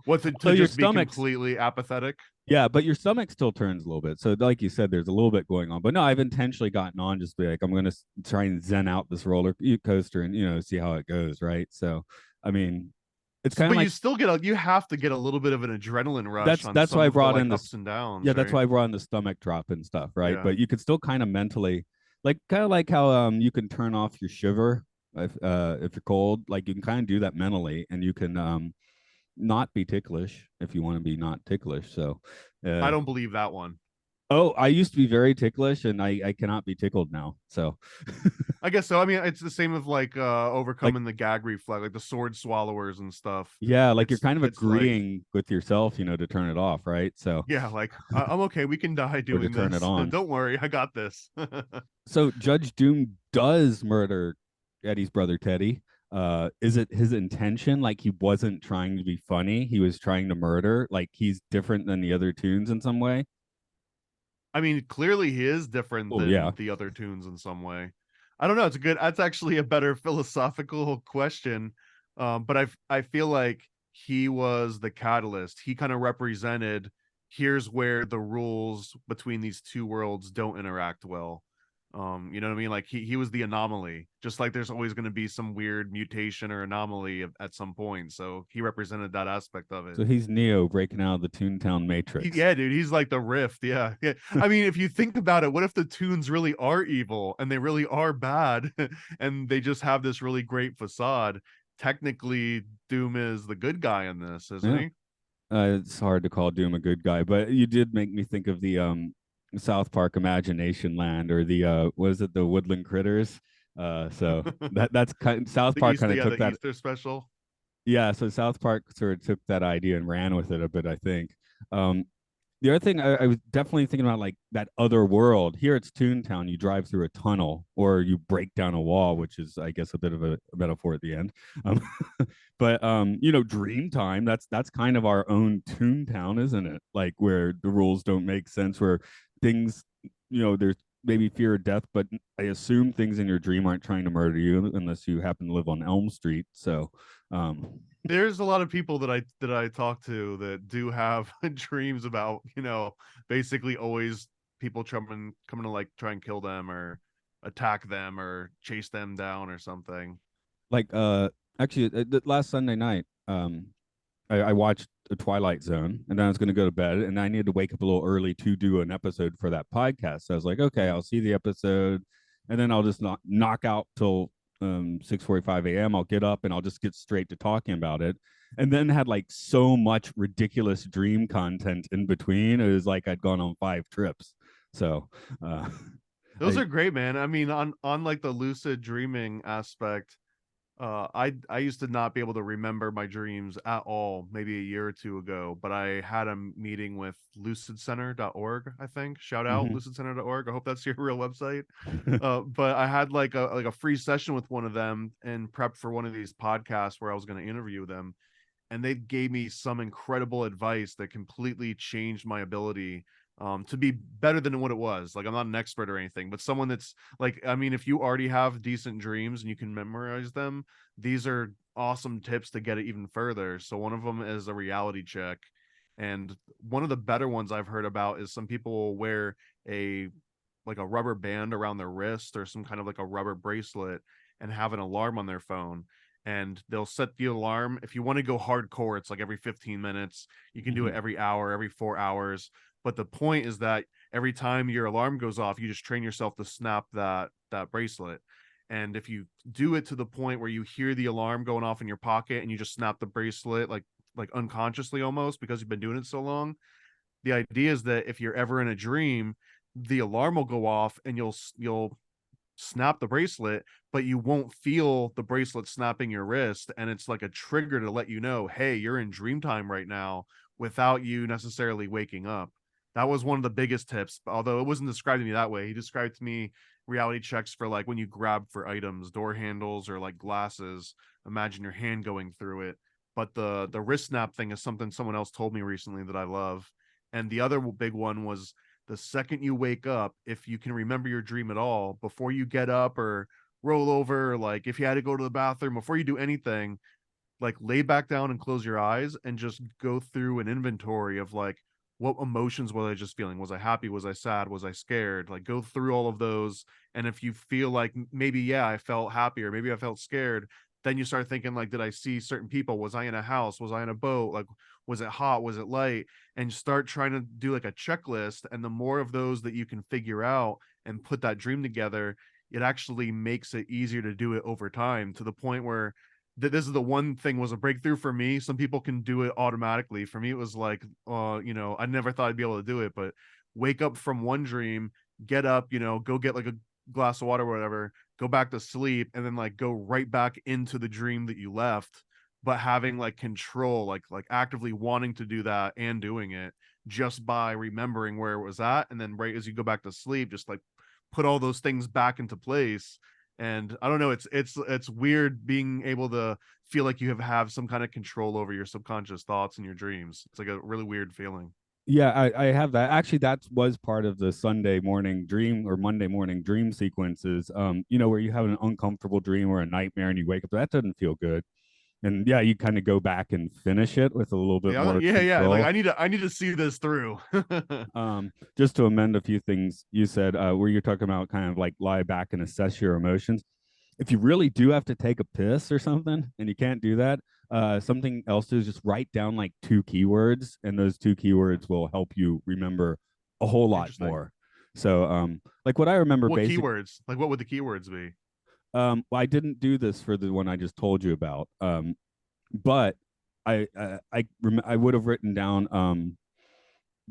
What's it So to your just be stomach's completely apathetic? yeah, but your stomach still turns a little bit. So like you said, there's a little bit going on. But no, I've intentionally gotten on just be like, I'm gonna try and zen out this roller coaster and see how it goes, right? So I mean, it's kind of But like you have to get a little bit of an adrenaline rush on that's why some I of the brought like in ups this. and downs, Yeah, that's right? why I brought in the stomach drop and stuff, right? Yeah. But you could still kind of mentally, like, kind of like how you can turn off your shiver if you're cold. Like you can kind of do that mentally, and you can not be ticklish if you want to be not ticklish. So, I uh, don't believe that one. Oh, I used to be very ticklish, and I cannot be tickled now. So, I guess so. I mean, it's the same with like like, overcoming the gag reflex, like the sword swallowers and stuff. yeah, like you're kind of It's like, agreeing with yourself, to turn it off, right? So, yeah, like I'm okay. We can die or to doing turn it this. on. Don't worry, I got this. So Judge Doom does murder Eddie's brother Teddy. Is it his intention? Like he wasn't trying to be funny. He was trying to murder. Like he's different than the other tunes in some way. I mean, clearly he is different Oh yeah. than the other tunes in some way. I don't know. It's a good. That's actually a better philosophical question. But I feel like he was the catalyst. He kind of represented. Here's where the rules between these two worlds don't interact well. You know what I mean? Like he was the anomaly. Just like there's always going to be some weird mutation or anomaly at some point. So he represented that aspect of it. So he's Neo breaking out of the Toontown Matrix. Yeah, dude, he's like the Rift. Yeah, yeah. I mean, if you think about it, what if the tunes really are evil and they really are bad, and they just have this really great facade? Technically, Doom is the good guy in this, isn't Yeah. he? It's hard to call Doom a good guy, but you did make me think of the South Park Imagination Land, or the was it the Woodland Critters? So that's kind South The Park kind Easter, of yeah, took the that. Easter special. Yeah, so South Park sort of took that idea and ran with it a bit, I think. Um, the other thing I was definitely thinking about, like that other world. Here it's Toontown. You drive through a tunnel or you break down a wall, which is, I guess, a bit of a metaphor at the end. Um, but Dreamtime. That's kind of our own Toontown, isn't it? Like where the rules don't make sense, where things, there's maybe fear of death, but I assume things in your dream aren't trying to murder you unless you happen to live on Elm Street. So, There's a lot of people that I talk to that do have dreams about, basically always people coming to like try and kill them or attack them or chase them down or something. like actually last Sunday night, I watched the Twilight Zone, and then I was going to go to bed, and I needed to wake up a little early to do an episode for that podcast. So I was like, okay, I'll see the episode, and then I'll just knock out till 6:45 a.m. I'll get up and I'll just get straight to talking about it. And then had like so much ridiculous dream content in between. It was like I'd gone on 5 trips. So uh, Those I are great, man. I mean, on like the lucid dreaming aspect, I used to not be able to remember my dreams at all, maybe a year or two ago, but I had a meeting with lucidcenter.org, I think. Shout out mhm. lucidcenter.org. I hope that's your real website. But I had like a free session with one of them and prep for one of these podcasts where I was going to interview them, and they gave me some incredible advice that completely changed my ability to be better than what it was. Like I'm not an expert or anything, but someone that's like, I mean, if you already have decent dreams and you can memorize them, these are awesome tips to get it even further. So one of them is a reality check. And one of the better ones I've heard about is some people will wear a like a rubber band around their wrist or some kind of like a rubber bracelet and have an alarm on their phone, and they'll set the alarm. If you want to go hardcore, it's like every 15 minutes. You can do it Mhm. every hour, every 4 hours. But the point is that every time your alarm goes off, you just train yourself to snap that bracelet. And if you do it to the point where you hear the alarm going off in your pocket and you just snap the bracelet like unconsciously almost because you've been doing it so long, the idea is that if you're ever in a dream, the alarm will go off and you'll snap the bracelet, but you won't feel the bracelet snapping your wrist. And it's like a trigger to let you know, hey, you're in dream time right now without you necessarily waking up. That was one of the biggest tips, although it wasn't described to me that way. He described to me reality checks for like when you grab for items, door handles, or like glasses. Imagine your hand going through it. But the wrist snap thing is something someone else told me recently that I love. And the other big one was the second you wake up, if you can remember your dream at all, before you get up or roll over, like if you had to go to the bathroom, before you do anything, like lay back down and close your eyes and just go through an inventory of like what emotions was I just feeling? Was I happy? Was I sad? Was I scared? Like go through all of those. And if you feel like maybe, yeah, I felt happy or maybe I felt scared, then you start thinking like, did I see certain people? Was I in a house? Was I in a boat? Like, was it hot? Was it light? And start trying to do like a checklist. And the more of those that you can figure out and put that dream together, it actually makes it easier to do it over time to the point where that this is the one thing was a breakthrough for me. Some people can do it automatically. For me, it was like, I never thought I'd be able to do it. But wake up from one dream, get up, go get like a glass of water or whatever, go back to sleep, and then like go right back into the dream that you left, but having like control, like actively wanting to do that and doing it just by remembering where it was at, and then right as you go back to sleep, just like put all those things back into place. And I don't know, it's weird being able to feel like you have some kind of control over your subconscious thoughts and your dreams. It's like a really weird feeling. Yeah, I have that. Actually, that was part of the Sunday morning dream or Monday morning dream sequences. Where you have an uncomfortable dream or a nightmare and you wake up. That doesn't feel good. And yeah, you kind of go back and finish it with a little bit Yeah, more yeah. Like control. I need to see this through. Just to amend a few things you said, where you're talking about kind of like lie back and assess your emotions. If you really do have to take a piss or something and you can't do that, something else is just write down like two keywords, and those two keywords will help you remember a whole lot Interesting. more. So, like what I remember What basic, keywords? Like what would the keywords be? well, I didn't do this for the one I just told you about, but I would have written down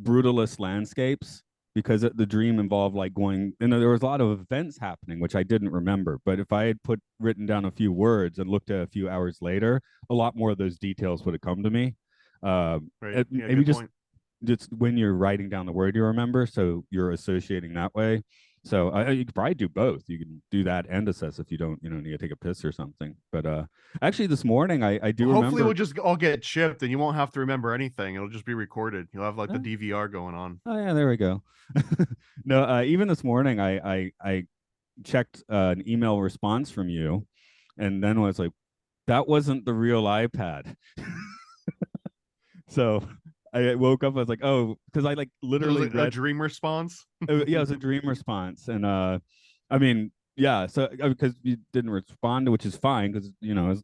brutalist landscapes because the dream involved like going, there was a lot of events happening which I didn't remember, but if I had put written down a few words and looked at a few hours later, a lot more of those details would have come to me. Right. Yeah, Maybe good just point. when you're writing down the word you remember, so you're associating that way. So you could probably do both. You can do that and assess if you don't, need to take a piss or something. But actually, this morning I do Well, hopefully remember. we'll just all get chipped and you won't have to remember anything. It'll just be recorded. You'll have like the uh, DVR going on. oh yeah, there we go. No, even this morning I checked an email response from you, and then was like, that wasn't the real iPad. So I woke up, I was like, oh, because I like It was literally a read. dream response. Yeah, it was a dream response, and I mean, yeah, so because you didn't respond, which is fine because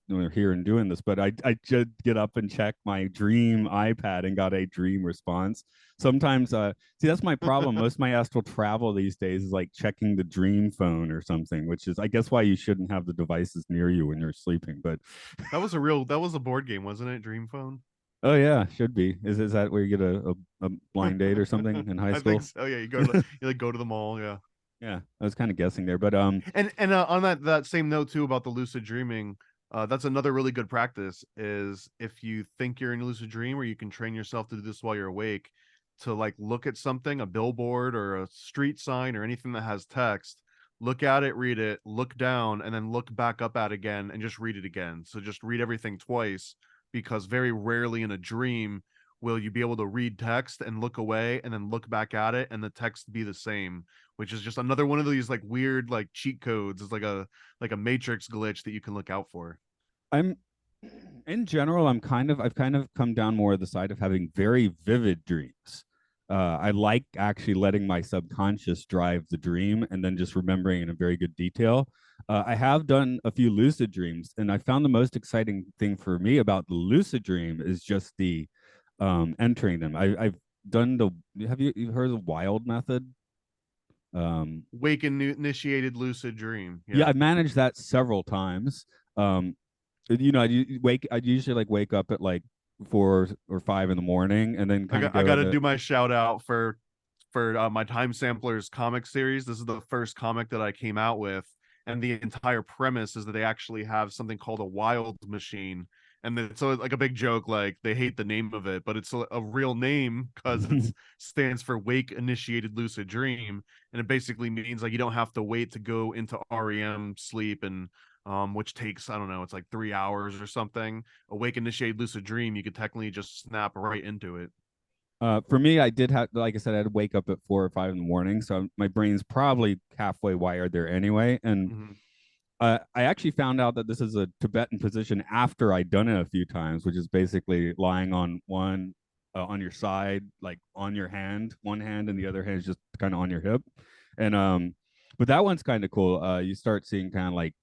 we're here and doing this, but I just get up and check my dream iPad and got a dream response. Sometimes, see, that's my problem. Most of my astral travel these days is like checking the dream phone or something, which is, I guess, why you shouldn't have the devices near you when you're sleeping. But That was a board game, wasn't it? Dream phone. oh yeah, should be. Is that where you get a blind date or something in high I think school? so. Yeah, you like go to the mall. Yeah. Yeah, I was kind of guessing there, but And on that same note too about the lucid dreaming, that's another really good practice is if you think you're in a lucid dream, or you can train yourself to do this while you're awake, to like look at something, a billboard or a street sign or anything that has text, look at it, read it, look down, and then look back up at it again and just read it again. So just read everything twice, because very rarely in a dream will you be able to read text and look away and then look back at it and the text be the same, which is just another one of these like weird like cheat codes. It's like a matrix glitch that you can look out for. I'm in general, I've kind of come down more of the side of having very vivid dreams. I like actually letting my subconscious drive the dream and then just remembering in a very good detail. I have done a few lucid dreams, and I found the most exciting thing for me about the lucid dream is just the entering them. I've done the. Have you heard of the wild method? Wake and initiated lucid dream. Yeah, Yeah. I've managed that several times. Um, I'd usually like wake up at like 4 or 5 in the morning and then kind of I go got to into. do my shout out for my Time Samplers comic series. This is the first comic that I came out with, and the entire premise is that they actually have something called a wild machine, and it's like a big joke, like they hate the name of it, but it's a real name because it stands for Wake Initiated Lucid Dream, and it basically means like you don't have to wait to go into REM sleep and which takes, I don't know, it's like 3 hours or something. Awake Initiated Lucid Dream, you could technically just snap right into it. For me, I did have, like I said, I had to wake up at 4 or 5 in the morning, so my brain's probably halfway wired there anyway. And Mm-hmm. I actually found out that this is a Tibetan position after I'd done it a few times, which is basically lying on one on your side, like on your hand, one hand, and the other hand is just kind of on your hip. And but that one's kind of cool. You start seeing kind of like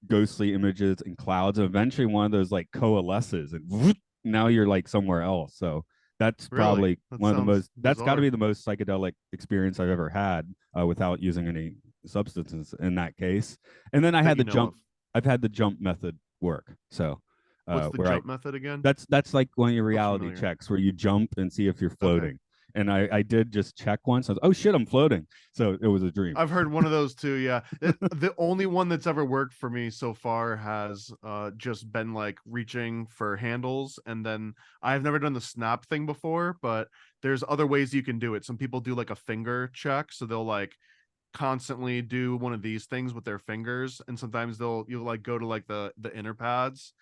ghostly images and clouds, and eventually one of those like coalesces, and whoop, now you're like somewhere else. So that's Really? probably That one of the sounds most. That's got to bizarre. be the most psychedelic experience I've ever had without using any substances in that case. And then I That had you the know jump. of. I've had the jump method work. So What's the where I jump method again? that's like one of your Looks reality familiar. checks where you jump and see if you're Okay. floating. And I did just check once. I was, oh shit, I'm floating. So it was a dream. I've heard one of those too. Yeah, the only one that's ever worked for me so far has just been like reaching for handles, and then I've never done the snap thing before, but there's other ways you can do it. Some people do like a finger check, so they'll like constantly do one of these things with their fingers, and sometimes you'll like go to like the inner pads,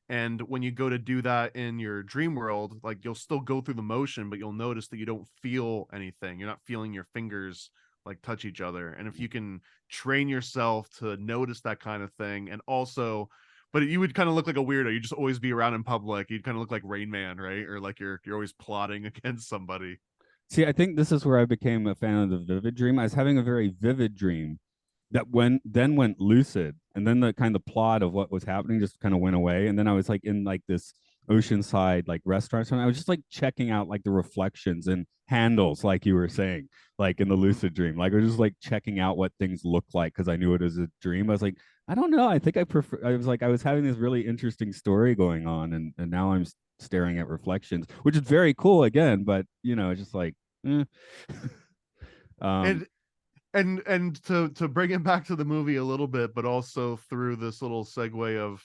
and when you go to do that in your dream world, like you'll still go through the motion, but you'll notice that you don't feel anything. You're not feeling your fingers like touch each other. And if you can train yourself to notice that kind of thing, and also, but you would kind of look like a weirdo. You just always be around in public. You'd kind of look like Rain Man, right? Or like you're always plotting against somebody. See, I think this is where I became a fan of the vivid dream. I was having a very vivid dream that went lucid, and then the kind of plot of what was happening just kind of went away, and then I was like in like this oceanside like restaurant, and I was just like checking out like the reflections and handles, like you were saying, like in the lucid dream. Like I was just like checking out what things look like because I knew it as a dream. I was like, I don't know, I think I prefer. I was like, I was having this really interesting story going on, and now I'm staring at reflections, which is very cool again, but it's just like eh. um And and to bring it back to the movie a little bit, but also through this little segue of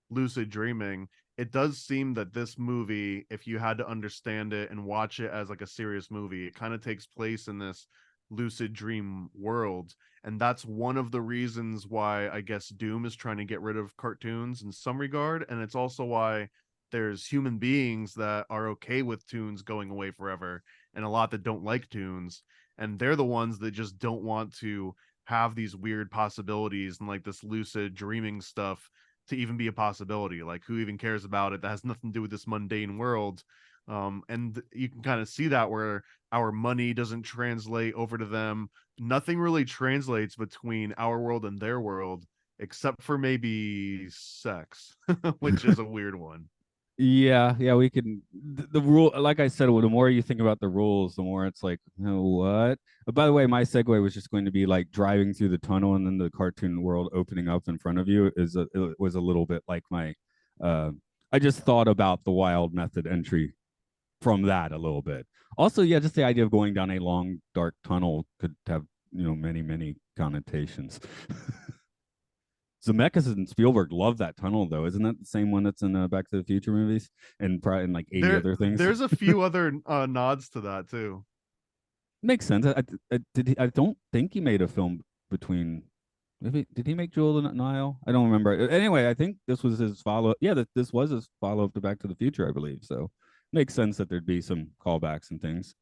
lucid dreaming, it does seem that this movie, if you had to understand it and watch it as like a serious movie, it kind of takes place in this lucid dream world. And that's one of the reasons why I guess Doom is trying to get rid of cartoons in some regard. And it's also why there's human beings that are okay with tunes going away forever, and a lot that don't like tunes, and they're the ones that just don't want to have these weird possibilities and like this lucid dreaming stuff to even be a possibility. Like, who even cares about it? That has nothing to do with this mundane world. And you can kind of see that where our money doesn't translate over to them. Nothing really translates between our world and their world, except for maybe sex, which is a weird one. Yeah, we can. The rule, like I said, the more you think about the rules, the more it's like, what? But by the way, my segue was just going to be like driving through the tunnel and then the cartoon world opening up in front of you it was a little bit like my. Uh, I just thought about the wild method entry from that a little bit. Also, yeah, just the idea of going down a long dark tunnel could have many connotations. Zemeckis and Spielberg love that tunnel, though. Isn't that the same one that's in Back to the Future movies and probably in like 80 other things? There's a few other nods to that too. Makes sense. I don't think he made a film between. Maybe did he make Jewel of the Nile? I don't remember. Anyway, I think this was his follow. Yeah, this was his follow up to Back to the Future, I believe. So makes sense that there'd be some callbacks and things.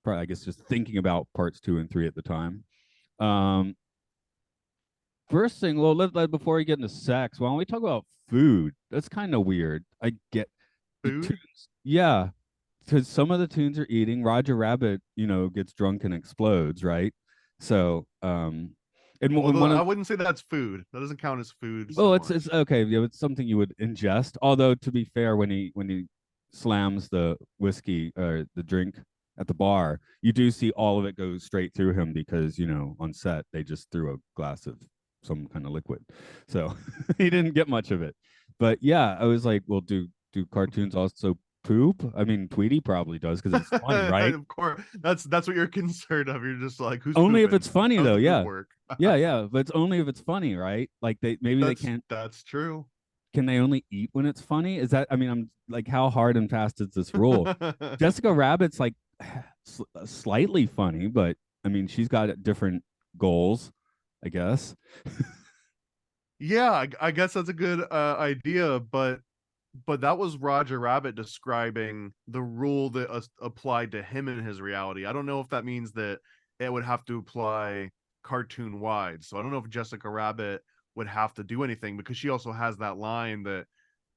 Probably, I guess, just thinking about parts 2 and 3 at the time. Um, First thing, well, before we get into sex, why don't we talk about food? That's kind of weird. I get the Food. tunes, yeah, because some of the tunes are eating. Roger Rabbit, gets drunk and explodes, right? So, and Although one I of wouldn't say that's food. That doesn't count as food so oh, it's much. okay. Yeah, it's something you would ingest. Although to be fair, when he slams the whiskey or the drink at the bar, you do see all of it go straight through him because on set they just threw a glass of some kind of liquid, so he didn't get much of it. But yeah, I was like, well, do cartoons also poop? I mean, Tweety probably does because it's funny, right? Of course, that's what you're concerned of. You're just like, who's Only if pooping? it's funny How's though. the poop Yeah, work? yeah, but it's only if it's funny, right? Like they can't. That's true. Can they only eat when it's funny? Is that, I mean, I'm like, how hard and fast is this rule? Jessica Rabbit's like slightly funny, but I mean, she's got different goals, I guess. Yeah, I guess that's a good idea, but that was Roger Rabbit describing the rule that applied to him in his reality. I don't know if that means that it would have to apply cartoon wide. So I don't know if Jessica Rabbit would have to do anything, because she also has that line that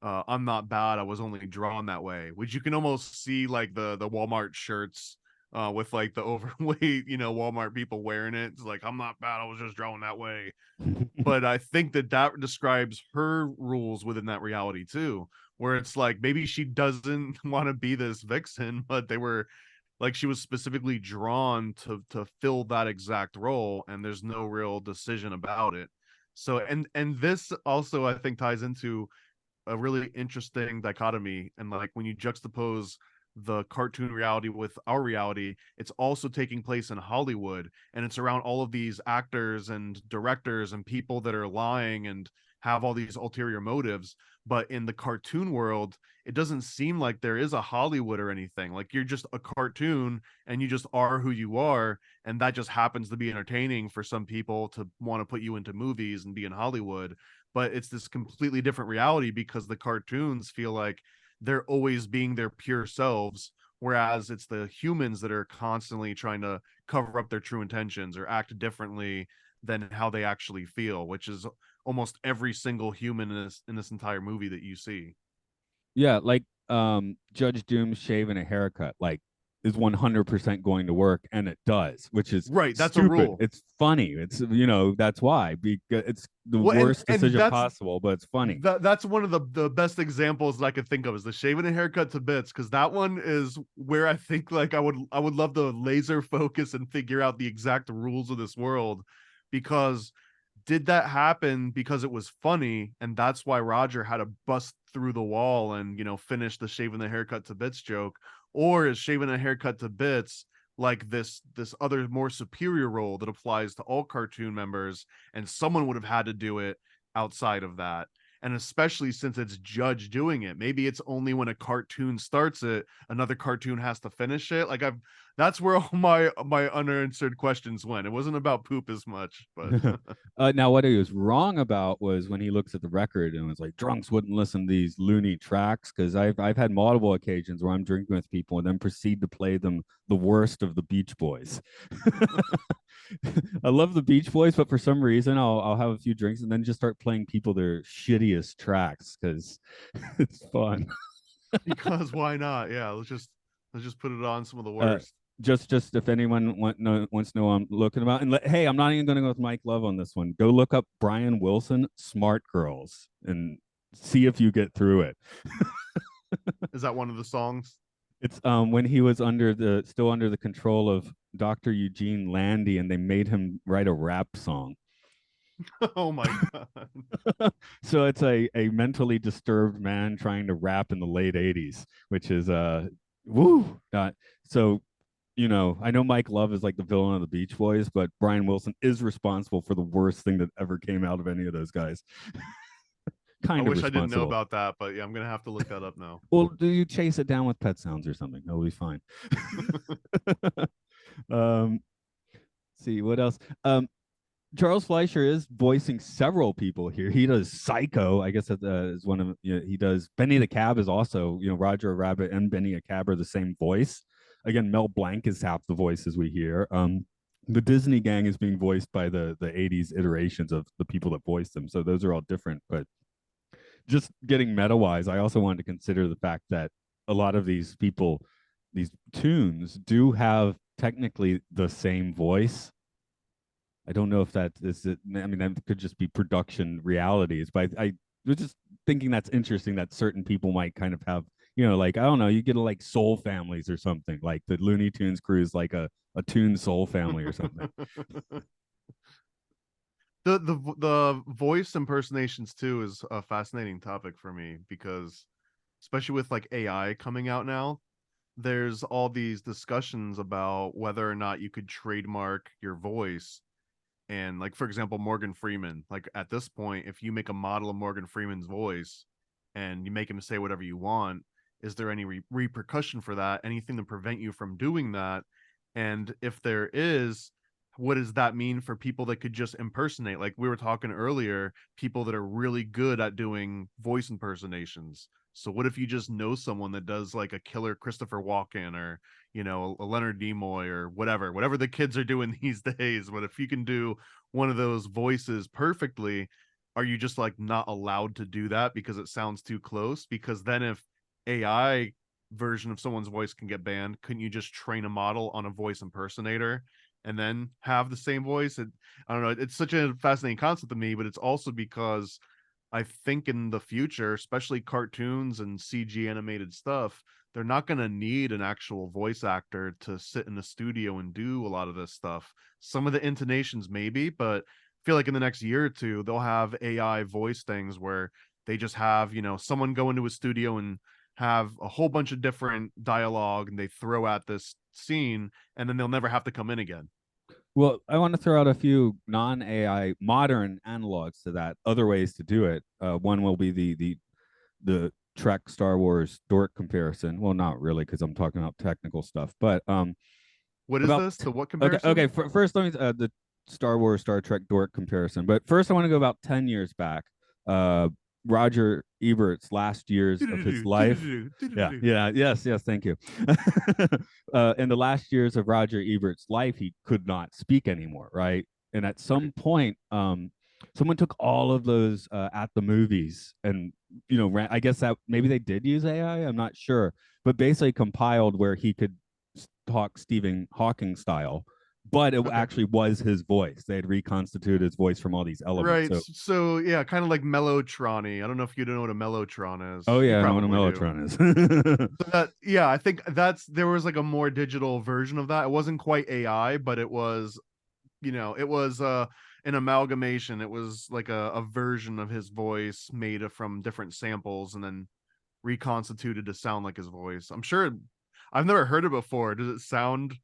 I'm not bad, I was only drawn that way, which you can almost see like the Walmart shirts with like the overweight, Walmart people wearing it. It's like, I'm not bad, I was just drawn that way. But I think that that describes her rules within that reality too, where it's like maybe she doesn't want to be this vixen, but they were like, she was specifically drawn to fill that exact role, and there's no real decision about it. So and this also I think ties into a really interesting dichotomy, and like when you juxtapose the cartoon reality with our reality, it's also taking place in Hollywood, and it's around all of these actors and directors and people that are lying and have all these ulterior motives. But in the cartoon world, it doesn't seem like there is a Hollywood or anything. Like you're just a cartoon and you just are who you are, and that just happens to be entertaining for some people to want to put you into movies and be in Hollywood. But it's this completely different reality because the cartoons feel like they're always being their pure selves, whereas it's the humans that are constantly trying to cover up their true intentions or act differently than how they actually feel, which is almost every single human in this entire movie that you see. Yeah, like Judge Doom's shaving a haircut, like is 100% going to work, and it does, which is Right, that's a stupid. rule. It's funny. It's that's why, because it's the Well, worst and decision possible, but it's funny. that's one of the best examples that I could think of is the shaving a haircut to bits, because that one is where I think like I would love to laser focus and figure out the exact rules of this world, because did that happen because it was funny and that's why Roger had to bust through the wall and finish the shaving the haircut to bits joke, or is shaving a haircut to bits like this other more superior role that applies to all cartoon members, and someone would have had to do it outside of that? And especially since it's Judge doing it, maybe it's only when a cartoon starts it, another cartoon has to finish it. Like I've That's where all my unanswered questions went. It wasn't about poop as much, but Now, what he was wrong about was when he looks at the record and was like, drunks wouldn't listen to these loony tracks, because I've had multiple occasions where I'm drinking with people and then proceed to play them the worst of the Beach Boys. I love the Beach Boys, but for some reason I'll have a few drinks and then just start playing people their shittiest tracks because it's fun. because why not? Yeah, let's just put it on some of the Uh, worst. just if anyone wants to know what I'm looking about, and hey, I'm not even going to go with Mike Love on this one. Go look up Brian Wilson, Smart Girls, and see if you get through it. Is that one of the songs? It's when he was still under the control of Dr. Eugene Landy, and they made him write a rap song. Oh my god. So it's a mentally disturbed man trying to rap in the late '80s, which is woo. So I know Mike Love is like the villain of the Beach Boys, but Brian Wilson is responsible for the worst thing that ever came out of any of those guys. I Kind of wish I didn't know responsible. about that, but yeah, I'm gonna have to look that up now. Well, do you chase it down with Pet Sounds or something? That'll be fine. um, see what else. Charles Fleischer is voicing several people here. He does Psycho, I guess that is one of he does Benny the Cab is also Roger Rabbit and Benny a Cab are the same voice. Again, Mel Blanc is half the voices we hear. The Disney gang is being voiced by the '80s iterations of the people that voiced them, so those are all different. But just getting meta wise, I also wanted to consider the fact that a lot of these people, these tunes, do have technically the same voice. I don't know if that is it. I mean, that could just be production realities, but I was just thinking that's interesting that certain people might kind of have, like, I don't know, you get like soul families or something, like the Looney Tunes crew is like a Toon soul family or something. The voice impersonations too is a fascinating topic for me, because especially with like AI coming out now, there's all these discussions about whether or not you could trademark your voice. And like, for example, Morgan Freeman, like at this point, if you make a model of Morgan Freeman's voice and you make him say whatever you want, is there any repercussion for that? Anything to prevent you from doing that? And if there is, what does that mean for people that could just impersonate? Like we were talking earlier, people that are really good at doing voice impersonations. So what if you just know someone that does like a killer Christopher Walken, or a Leonard Nimoy, or whatever the kids are doing these days? But if you can do one of those voices perfectly, are you just like not allowed to do that because it sounds too close? Because then if AI version of someone's voice can get banned, couldn't you just train a model on a voice impersonator and then have the same voice? I don't know. It's such a fascinating concept to me, but it's also because I think in the future, especially cartoons and CG animated stuff, they're not going to need an actual voice actor to sit in the studio and do a lot of this stuff. Some of the intonations, maybe, but I feel like in the next year or two, they'll have AI voice things where they just have, someone go into a studio and have a whole bunch of different dialogue and they throw at this scene, and then they'll never have to come in again. Well, I want to throw out a few non-AI modern analogs to that, other ways to do it. One will be the Trek Star Wars dork comparison. Well, not really, because I'm talking about technical stuff, but What is about this? The what okay, comparison? okay. First, let me the Star Wars Star Trek dork comparison. But first, I want to go about 10 years back. Uh, Roger Ebert's last years of his life. Yeah, yeah, yes, yes. Thank you. In the last years of Roger Ebert's life, he could not speak anymore, right? And at some Right. point, someone took all of those at the movies, and I guess that maybe they did use AI. I'm not sure, but basically compiled where he could talk Stephen Hawking style, but it Okay. actually was his voice. They had reconstituted his voice from all these elements. Right. So, So yeah, kind of like Mellotron-y. I don't know if you know what a Mellotron oh is. You yeah, I know what a probably do. mellotron is. So that yeah, I think that's there was like a more digital version of that. It wasn't quite AI, but it was, it was an amalgamation. It was like a version of his voice made from different samples and then reconstituted to sound like his voice. I've never heard it before. Does it sound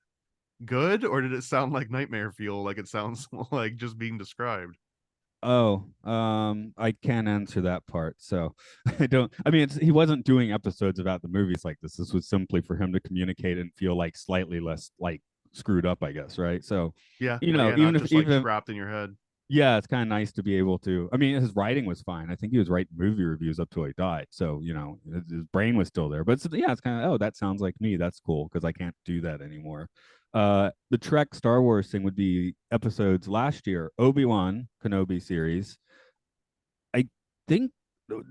good or did it sound like nightmare fuel like it sounds like just being described? Oh, I can't answer that part. So I don't. I mean, he wasn't doing episodes about the movies like this. This was simply for him to communicate and feel like slightly less like screwed up, I guess, right? So, Yeah, but yeah, not even if just like even trapped in your head. yeah, it's kind of nice to be able to. I mean, his writing was fine. I think he was writing movie reviews up till he died. So, his brain was still there. But yeah, it's kind of, oh, that sounds like me. That's cool because I can't do that anymore. The Trek Star Wars thing would be episodes last year, Obi-Wan Kenobi series. I think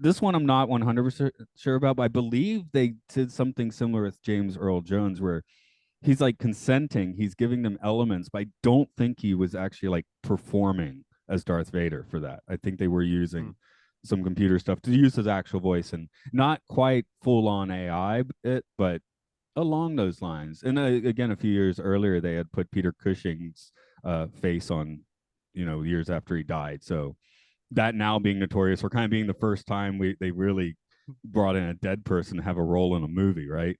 this one I'm not 100% sure about, but I believe they did something similar with James Earl Jones where he's like consenting, he's giving them elements, but I don't think he was actually like performing as Darth Vader for that. I think they were Hmm. using some computer stuff to use his actual voice and not quite full on AI, but along those lines. And again, a few years earlier, they had put Peter Cushing's face on, years after he died. So that now being notorious for kind of being the first time they really brought in a dead person to have a role in a movie, right?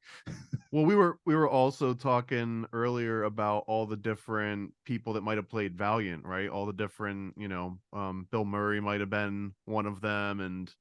Well, we were also talking earlier about all the different people that might have played Valiant, right? All the different, Bill Murray might have been one of them, and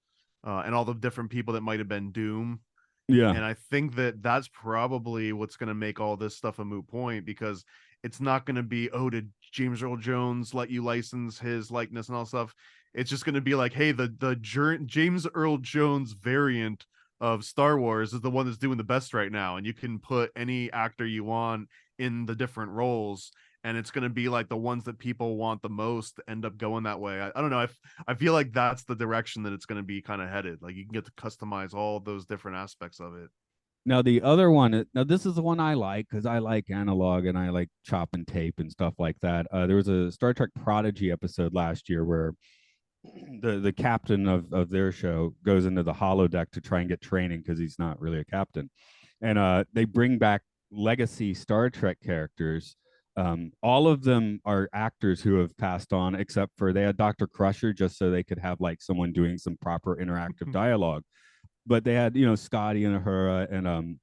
all the different people that might have been Doom. Yeah. And I think that that's probably what's going to make all this stuff a moot point because it's not going to be, oh, did James Earl Jones let you license his likeness and all stuff? It's just going to be like, hey, the James Earl Jones variant of Star Wars is the one that's doing the best right now, and you can put any actor you want in the different roles, and it's going to be like the ones that people want the most end up going that way. I don't know. I feel like that's the direction that it's going to be kind of headed. Like you can get to customize all those different aspects of it. Now the other one, now this is the one I like because I like analog and I like chop and tape and stuff like that. There was a Star Trek Prodigy episode last year where the captain of their show goes into the holodeck to try and get training because he's not really a captain, and they bring back legacy Star Trek characters. All of them are actors who have passed on, except for they had Dr. Crusher just so they could have like someone doing some proper interactive dialogue. But they had Scotty and Uhura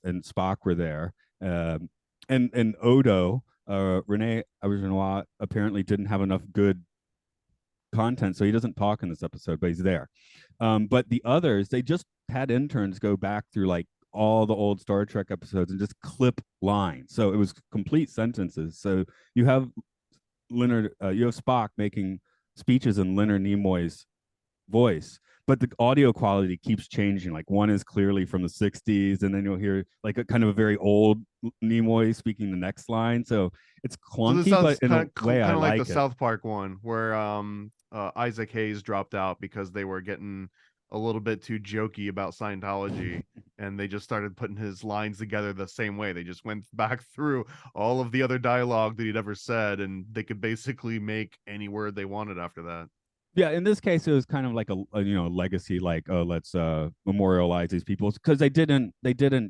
and Spock were there, and Odo Rene Auberjonois apparently didn't have enough good content, so he doesn't talk in this episode, but he's there. But the others, they just had interns go back through like all the old Star Trek episodes and just clip lines. So it was complete sentences. So you have you have Spock making speeches in Leonard Nimoy's voice, but the audio quality keeps changing. Like one is clearly from the 60s, and then you'll hear like a kind of a very old Nimoy speaking the next line. So it's So this clunky, but sounds in a way I kind of like the like it. South Park one where Isaac Hayes dropped out because they were getting a little bit too jokey about Scientology, and they just started putting his lines together the same way. They just went back through all of the other dialogue that he'd ever said, and they could basically make any word they wanted after that. Yeah, in this case, it was kind of like a legacy, like let's memorialize these people because they didn't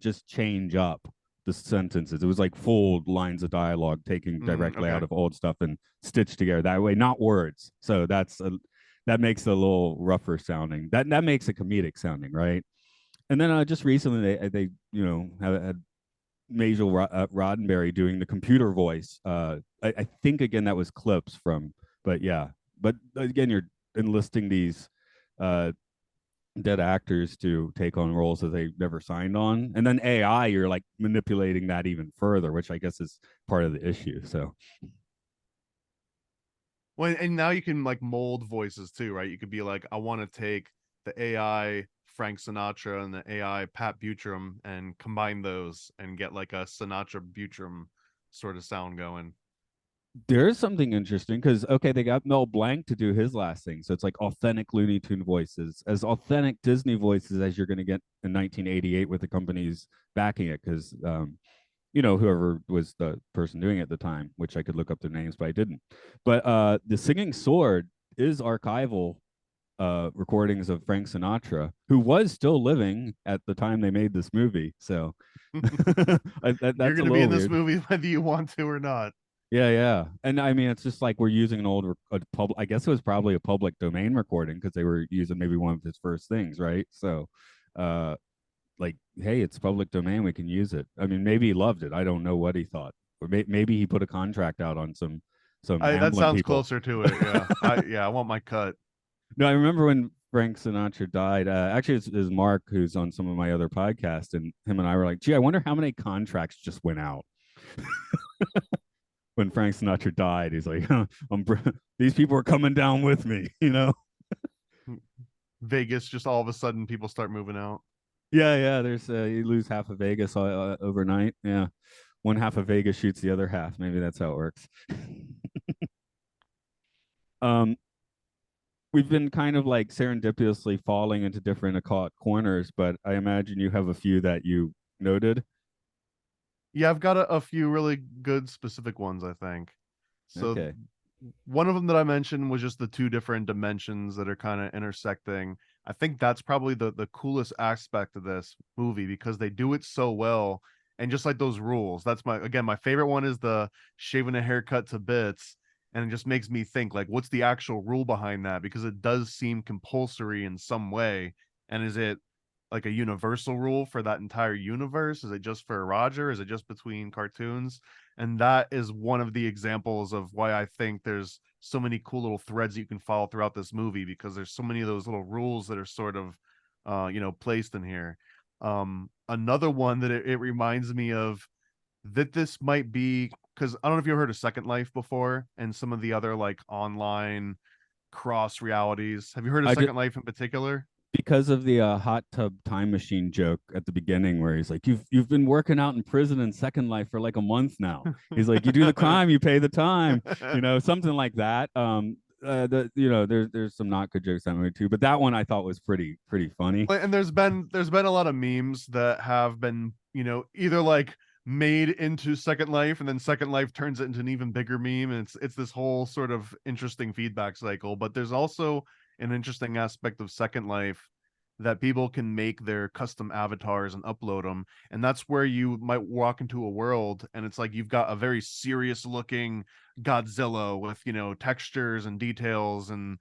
just change up the sentences. It was like full lines of dialogue taken directly out Okay. of old stuff and stitched together that way, not words. So that makes it a little rougher sounding. That makes it comedic sounding, right? And then just recently they had Major Roddenberry doing the computer voice. I think again that was clips from, but yeah, but again you're enlisting these uh, dead actors to take on roles that they never signed on, and then AI you're like manipulating that even further, which I guess is part of the issue. So Well, and now you can like mold voices too, right? You could be like, I want to take the AI Frank Sinatra and the AI Pat Buttram and combine those and get like a Sinatra Buttram sort of sound going. there is something interesting because okay, they got Mel Blanc to do his last thing, so it's like authentic Looney Tune voices, as authentic Disney voices as you're going to get in 1988 with the companies backing it. Because whoever was the person doing it at the time, which I could look up their names, but I didn't. But the Singing Sword is archival recordings of Frank Sinatra, who was still living at the time they made this movie. So You're that's going a to be little in this weird. movie whether you want to or not. Yeah, yeah. And I mean, it's just like we're using an old I guess it was probably a public domain recording because they were using maybe one of his first things, right? So, uh, like, hey, it's public domain, we can use it. I mean, maybe he loved it. I don't know what he thought, or maybe he put a contract out on some That Amblin sounds people. closer to it. Yeah. I want my cut. No, I remember when Frank Sinatra died. Actually, it's Mark who's on some of my other podcasts, and him and I were like, "Gee, I wonder how many contracts just went out when Frank Sinatra died." He's like, "These people are coming down with me," you know. Vegas, just all of a sudden people start moving out. Yeah, yeah. There's you lose half of Vegas overnight. Yeah, one half of Vegas shoots the other half. Maybe that's how it works. um, we've been kind of like serendipitously falling into different occult corners, but I imagine you have a few that you noted. Yeah, I've got a few really good specific ones, I think. So Okay. one of them that I mentioned was just the two different dimensions that are kind of intersecting. I think that's probably the coolest aspect of this movie because they do it so well. And just like those rules, that's my favorite one is the shaving a haircut to bits. And it just makes me think like, what's the actual rule behind that? Because it does seem compulsory in some way. And is it like a universal rule for that entire universe? Is it just for Roger? Is it just between cartoons? And that is one of the examples of why I think there's so many cool little threads you can follow throughout this movie because there's so many of those little rules that are sort of placed in here. Another one that it reminds me of that this might be because I don't know if you ever heard of Second Life before and some of the other like online cross realities. Have you heard of I just Second Life in particular? because of the hot tub time machine joke at the beginning where he's like, you've been working out in prison in Second Life for like a month now. He's like, you do the crime, you pay the time, something like that. There's some not good jokes that movie too, but that one I thought was pretty funny. And there's been a lot of memes that have been either like made into Second Life and then Second Life turns it into an even bigger meme, and it's this whole sort of interesting feedback cycle. But there's also an interesting aspect of Second Life that people can make their custom avatars and upload them, and that's where you might walk into a world and it's like you've got a very serious looking Godzilla with textures and details and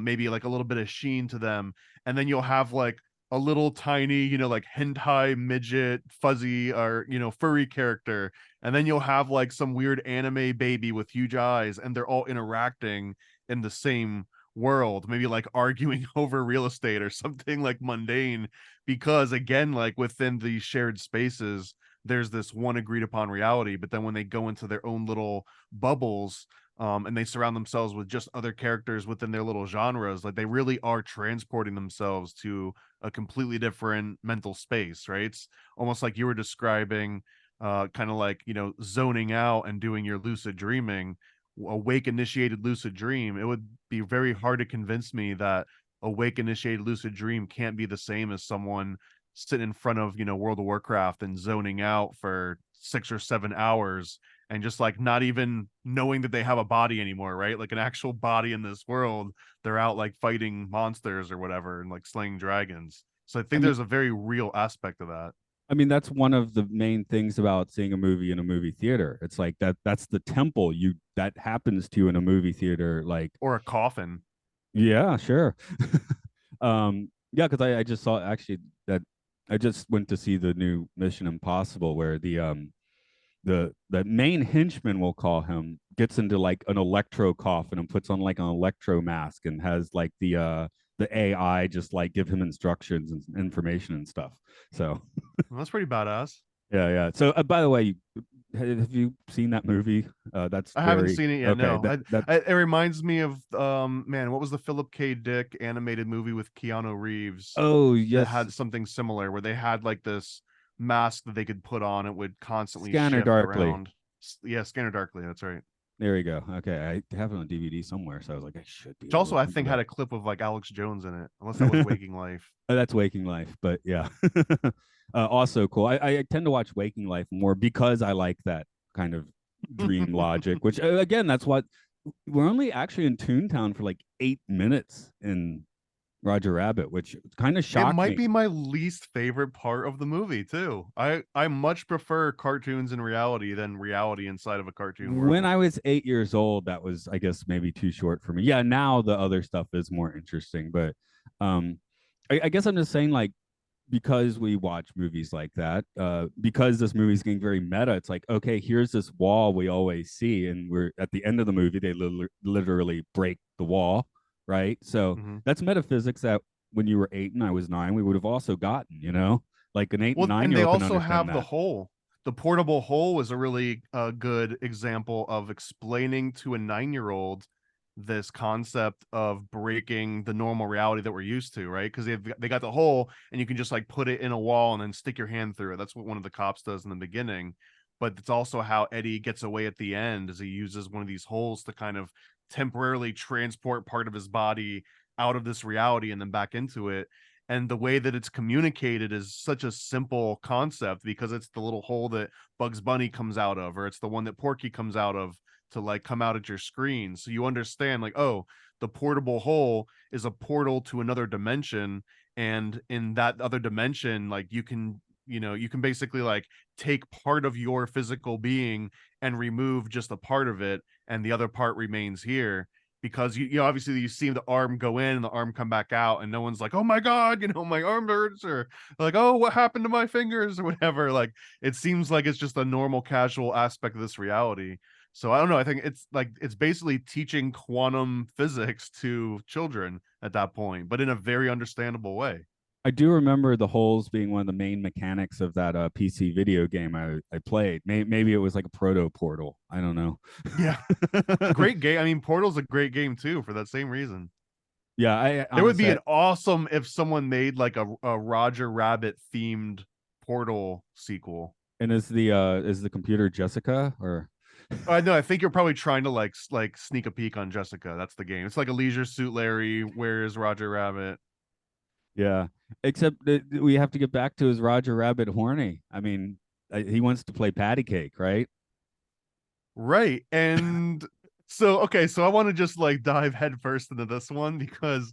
maybe like a little bit of sheen to them, and then you'll have like a little tiny, like hentai midget, fuzzy or furry character, and then you'll have like some weird anime baby with huge eyes, and they're all interacting in the same world, maybe like arguing over real estate or something like mundane, because again, like within these shared spaces, there's this one agreed upon reality, but then when they go into their own little bubbles, and they surround themselves with just other characters within their little genres, like they really are transporting themselves to a completely different mental space, right? It's almost like you were describing, kind of like zoning out and doing your lucid dreaming, awake initiated lucid dream. It would be very hard to convince me that awake initiated lucid dream can't be the same as someone sitting in front of World of Warcraft and zoning out for 6 or 7 hours and just like not even knowing that they have a body anymore, right? Like an actual body in this world. They're out like fighting monsters or whatever and like slaying dragons. So I I think mean, there's a very real aspect of that. I mean that's one of the main things about seeing a movie in a movie theater. It's like that's the temple you that happens to you in a movie theater. Like, Or a coffin. yeah, sure. Yeah, because I just saw actually that I just went to see the new Mission Impossible where the main henchman, we'll call him, gets into like an electro coffin and puts on like an electro mask and has like the AI just like give him instructions and information and stuff. So Well, that's pretty badass. yeah, yeah. So by the way, have you seen that movie? That's I haven't very seen it yet. okay. No, That it reminds me of man, what was the Philip K. Dick animated movie with Keanu Reeves oh that yes, had something similar where they had like this mask that they could put on, it would constantly Scanner shift Darkly. around. Yeah, Scanner Darkly. That's right. There you go. Okay, I have it on DVD somewhere, so I was like, I should be Which able to also I remember think had that. a clip of like Alex Jones in it, unless that was Waking Life. That's Waking Life, but yeah, also cool. I tend to watch Waking Life more because I like that kind of dream logic. Which again, that's what we're only actually in Toontown for like 8 minutes in Roger Rabbit, which kind of It shocked might me. be my least favorite part of the movie too. I much prefer cartoons in reality than reality inside of a cartoon When world. I was 8 years old, that was, I guess, maybe too short for me. Yeah, now the other stuff is more interesting, but um, I guess I'm just saying, like, because we watch movies like that, because this movie's getting very meta, it's like, okay, here's this wall we always see, and we're at the end of the movie, they literally break the wall, right? So Mhm. that's metaphysics that when you were 8 and I was 9, we would have also gotten, like an 8 and Well, 9 and year they old can also understand have the that. hole. The portable hole is a really good example of explaining to a 9-year-old this concept of breaking the normal reality that we're used to, right? Because they got the hole, and you can just like put it in a wall and then stick your hand through it. That's what one of the cops does in the beginning. But it's also how Eddie gets away at the end, as he uses one of these holes to kind of temporarily transport part of his body out of this reality and then back into it. And the way that it's communicated is such a simple concept because it's the little hole that Bugs Bunny comes out of, or it's the one that Porky comes out of to like come out at your screen. So you understand, like, oh, the portable hole is a portal to another dimension. And in that other dimension, like you can basically like take part of your physical being and remove just a part of it, and the other part remains here because obviously you see the arm go in and the arm come back out, and no one's like, oh my god, my arm hurts, or like, oh, what happened to my fingers, or whatever. Like, it seems like it's just a normal casual aspect of this reality. So I don't know, I think it's like it's basically teaching quantum physics to children at that point, but in a very understandable way. I do remember the holes being one of the main mechanics of that PC video game I played. Maybe it was like a proto portal. I don't know. Yeah, great game. I mean, Portal's a great game too for that same reason. Yeah, I There would be honestly, an awesome if someone made like a Roger Rabbit themed Portal sequel. and is the computer Jessica or I know. I think you're probably trying to like sneak a peek on Jessica. That's the game. It's like a Leisure Suit Larry. Where is Roger Rabbit? yeah. Except that we have to get back to his Roger Rabbit horny. I mean, he wants to play patty cake, right? Right. And so okay, so I want to just like dive headfirst into this one because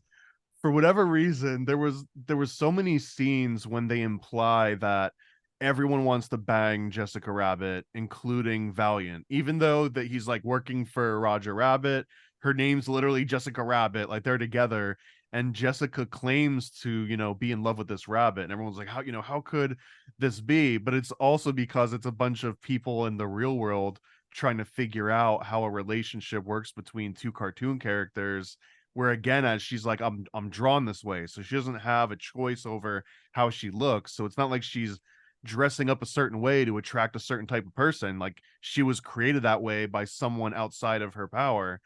for whatever reason there was so many scenes when they imply that everyone wants to bang Jessica Rabbit, including Valiant, even though that he's like working for Roger Rabbit. Her name's literally Jessica Rabbit, like they're together, and Jessica claims to be in love with this rabbit, and everyone's like, how could this be? But it's also because it's a bunch of people in the real world trying to figure out how a relationship works between two cartoon characters, where again, as she's like, I'm drawn this way, so she doesn't have a choice over how she looks. So it's not like she's dressing up a certain way to attract a certain type of person. Like, she was created that way by someone outside of her power.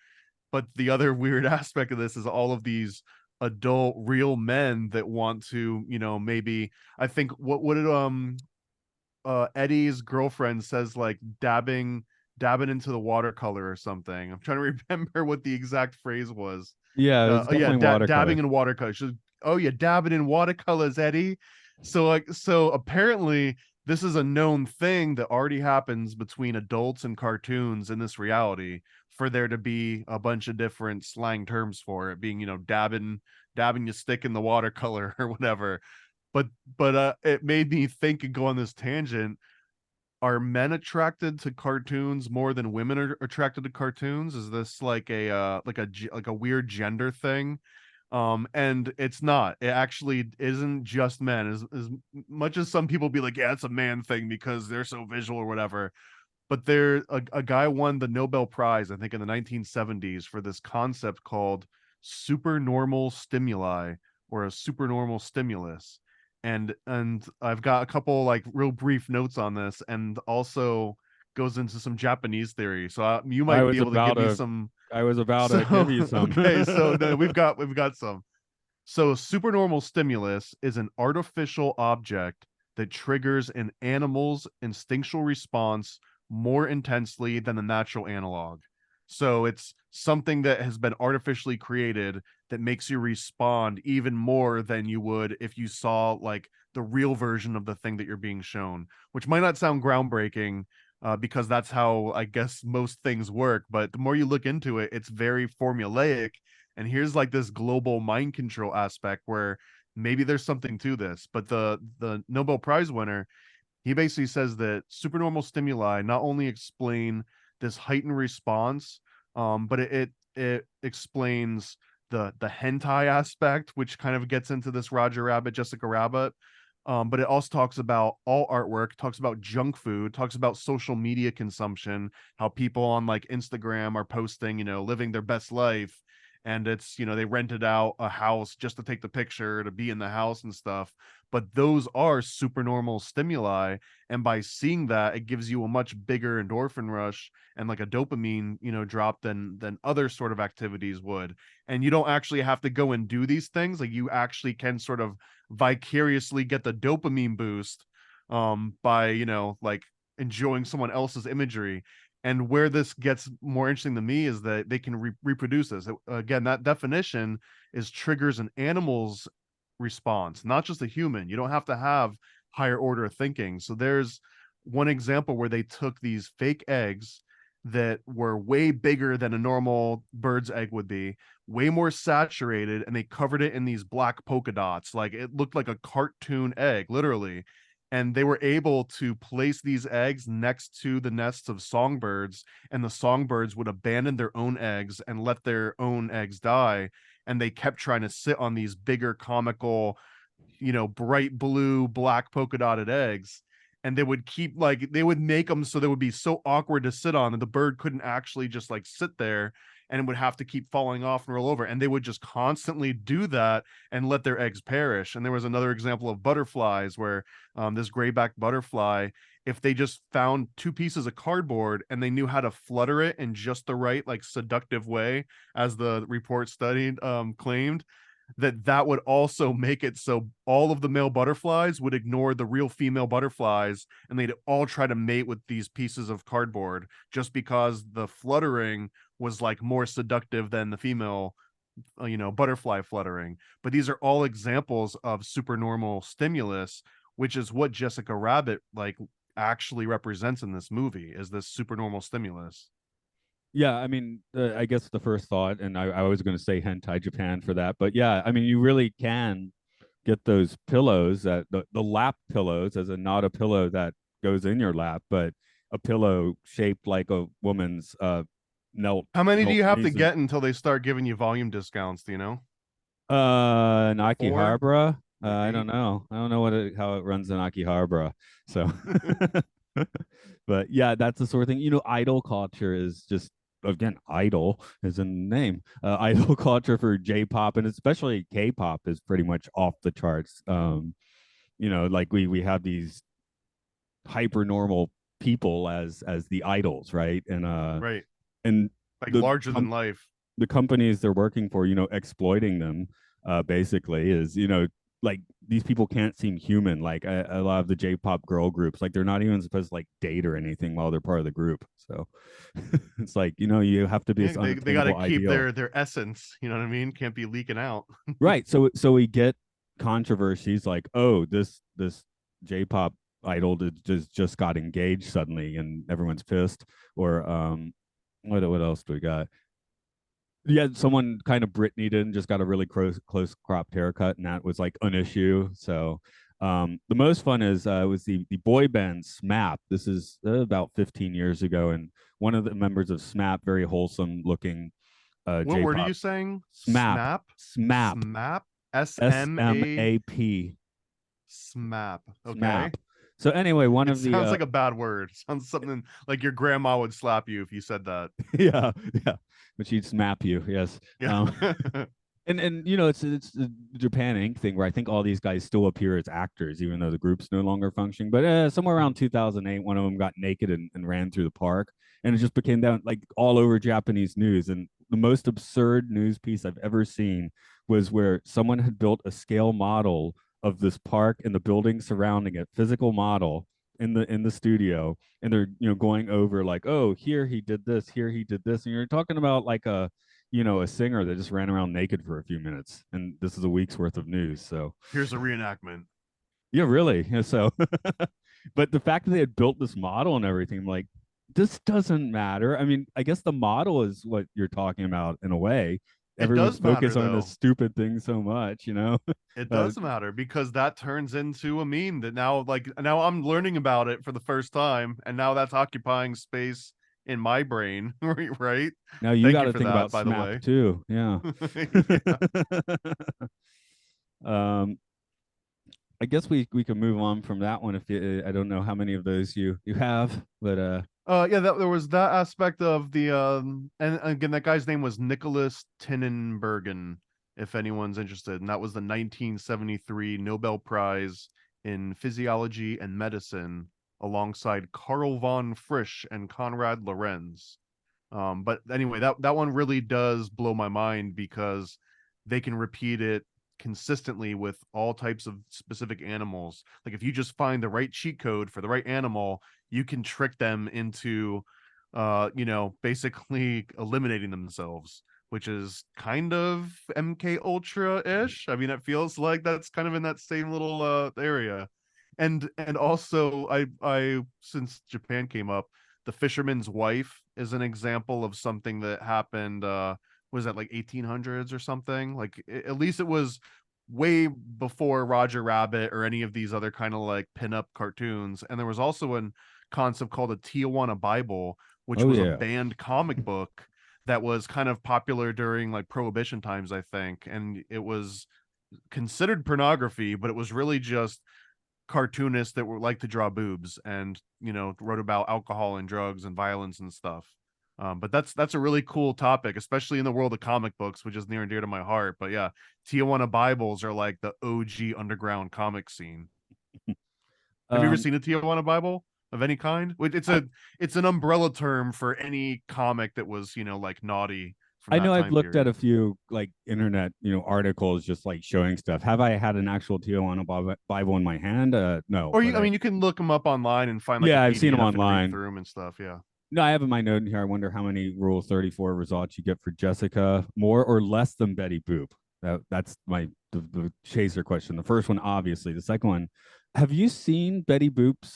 But the other weird aspect of this is all of these adult real men that want to, maybe, I think, what did Eddie's girlfriend says, like dabbing into the watercolor or something. I'm trying to remember what the exact phrase was. Yeah, it was Oh yeah, definitely dabbing watercolor. in watercolor. Oh yeah, dabbing in watercolors, Eddie. So apparently this is a known thing that already happens between adults and cartoons in this reality, for there to be a bunch of different slang terms for it, being dabbing your stick in the watercolor or whatever. But it made me think and go on this tangent. Are men attracted to cartoons more than women are attracted to cartoons? Is this like a weird gender thing And it's not. It actually isn't just men. As much as some people be like, yeah, it's a man thing because they're so visual or whatever. But there, a guy won the Nobel Prize, I think, in the 1970s for this concept called supernormal stimuli or a supernormal stimulus. And I've got a couple like real brief notes on this, and also goes into some Japanese theory. So you I might be was able to about give me to some. I was about to give So you some. okay, so no, we've got some. So, supernormal stimulus is an artificial object that triggers an animal's instinctual response more intensely than the natural analog. So, it's something that has been artificially created that makes you respond even more than you would if you saw like the real version of the thing that you're being shown, which might not sound groundbreaking. Because that's how I guess most things work. But the more you look into it, it's very formulaic, and here's like this global mind control aspect where maybe there's something to this. But the Nobel Prize winner, he basically says that supernormal stimuli not only explain this heightened response, but it explains the hentai aspect, which kind of gets into this Roger Rabbit, Jessica Rabbit. But it also talks about all artwork, talks about junk food, talks about social media consumption, how people on like Instagram are posting, living their best life. And it's, they rented out a house just to take the picture, to be in the house and stuff. But those are supernormal stimuli. And by seeing that, it gives you a much bigger endorphin rush and like a dopamine, drop than other sort of activities would. And you don't actually have to go and do these things. Like you actually can sort of vicariously get the dopamine boost by like enjoying someone else's imagery. And where this gets more interesting to me is that they can reproduce this. Again, that definition is triggers an animal's response, not just a human. You don't have to have higher order thinking. So there's one example where they took these fake eggs that were way bigger than a normal bird's egg would be, way more saturated, and they covered it in these black polka dots. Like it looked like a cartoon egg, literally. And they were able to place these eggs next to the nests of songbirds, and the songbirds would abandon their own eggs and let their own eggs die. And they kept trying to sit on these bigger comical, bright blue, black polka dotted eggs. And they would keep like they would make them so they would be so awkward to sit on, and the bird couldn't actually just like sit there, and it would have to keep falling off and roll over. And they would just constantly do that and let their eggs perish. And there was another example of butterflies where this grayback butterfly, if they just found two pieces of cardboard and they knew how to flutter it in just the right, like seductive way, as the report studied claimed, that would also make it so all of the male butterflies would ignore the real female butterflies, and they'd all try to mate with these pieces of cardboard just because the fluttering was like more seductive than the female butterfly fluttering. But these are all examples of supernormal stimulus, which is what Jessica Rabbit like actually represents in this movie, is this supernormal stimulus. Yeah, I mean, I guess the first thought, and I was going to say hentai Japan for that, but yeah, I mean, you really can get those pillows, that the lap pillows, as a not a pillow that goes in your lap, but a pillow shaped like a woman's melt How many do melt you have to reason. get until they start giving you volume discounts, do you know? In Like four, Akihabara, like I don't eight? know. I don't know how it runs in Akihabara. So, but yeah, that's the sort of thing. Idol culture is just, again, idol is in the name. Idol culture for J-pop and especially K-pop is pretty much off the charts. Like we have these hyper normal people as the idols, right? Right. And Like the larger than life. the companies they're working for, exploiting them, basically is, like these people can't seem human. Like a lot of the J-pop girl groups, like they're not even supposed to like date or anything while they're part of the group. So it's like, you have to be Yeah, this they got to unattainable keep ideal. their essence, you know what I mean? Can't be leaking out. Right. So we get controversies like, oh, this J-pop idol just got engaged suddenly and everyone's pissed. Or what else do we got? Yeah, someone kind of Britney did and just got a really close cropped haircut, and that was like an issue. So the most fun is was the boy band SMAP. This is about 15 years ago, and one of the members of SMAP, very wholesome looking What word are J-pop. you saying? SMAP, Smap? SMAP, Smap? S-M-A SMAP, smap. SMAP. Okay. So anyway, one It of the sounds like a bad word. Sounds something like your grandma would slap you if you said that. yeah, yeah, but she'd SMAP you. Yes. Yeah. And it's the Japan Inc. thing where I think all these guys still appear as actors even though the group's no longer functioning. But somewhere around 2008, one of them got naked and ran through the park, and it just became down like all over Japanese news. And the most absurd news piece I've ever seen was where someone had built a scale model of this park and the building surrounding it, physical model in the studio, and they're going over like, oh, here he did this, here he did this, and you're talking about like a singer that just ran around naked for a few minutes, and this is a week's worth of news. So Here's a reenactment. yeah, really. Yeah, so, but the fact that they had built this model and everything, like, this doesn't matter. I mean, I guess the model is what you're talking about in a way. It Everyone's does matter focused on this though. stupid thing so much, It uh, does matter because that turns into a meme that now, like, now I'm learning about it for the first time, and now that's occupying space in my brain, right? now you Thank got you to for think about that, by the SMAP way. too. Yeah. Yeah. um, I guess we can move on from that one if I don't know how many of those you have, but Yeah, there was that aspect of the and again, that guy's name was Nicholas Tinenbergen, if anyone's interested, and that was the 1973 Nobel Prize in Physiology and Medicine alongside Karl von Frisch and Konrad Lorenz. But anyway, that one really does blow my mind because they can repeat it consistently with all types of specific animals. Like if you just find the right cheat code for the right animal, you can trick them into basically eliminating themselves, which is kind of MK Ultra-ish. I mean, it feels like that's kind of in that same little area. And also I since Japan came up, the fisherman's wife is an example of something that happened was that like 1800s or something, like at least it was way before Roger Rabbit or any of these other kind of like pinup cartoons. And there was also a concept called a Tijuana Bible, which oh was a yeah. banned comic book that was kind of popular during like prohibition times, I think, and it was considered pornography, but it was really just cartoonists that were like to draw boobs and wrote about alcohol and drugs and violence and stuff. But that's a really cool topic, especially in the world of comic books, which is near and dear to my heart. But yeah, Tijuana Bibles are like the OG underground comic scene. Have you ever um seen a Tijuana Bible of any kind? I, It's an umbrella term for any comic that was like naughty from I know that I've time looked at period. a few like internet, articles just like showing stuff. Have I had an actual Tijuana Bible in my hand? No, Or but I mean, you can look them up online and find like a yeah, I've seen them PDF and read online. through them and stuff. Yeah. No, I have in my note in here. I wonder how many Rule 34 results you get for Jessica, more or less than Betty Boop. That's the chaser question. The first one, obviously. The second one, have you seen Betty Boop's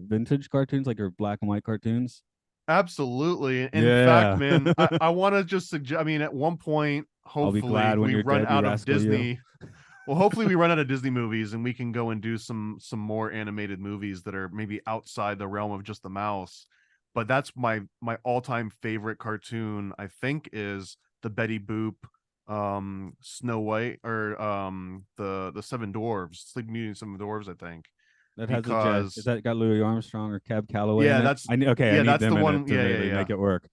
vintage cartoons, like her black and white cartoons? Absolutely. In fact, Yeah. man, I want to just suggest, I mean, at one point, I'll be hopefully glad when we you're run dead, we out of rascal you. Disney. Well, hopefully we run out of Disney movies and we can go and do some more animated movies that are maybe outside the realm of just the mouse. But that's my all-time favorite cartoon, I think, is the Betty Boop Snow White or the Seven Dwarves, Sleeping Beauty and Seven Dwarves, I think. That has a jet. Is Because that got Louis Armstrong or Cab Calloway in yeah, it? that's Okay, I yeah, need that's them the in it one. to Yeah, yeah, really yeah. make it work.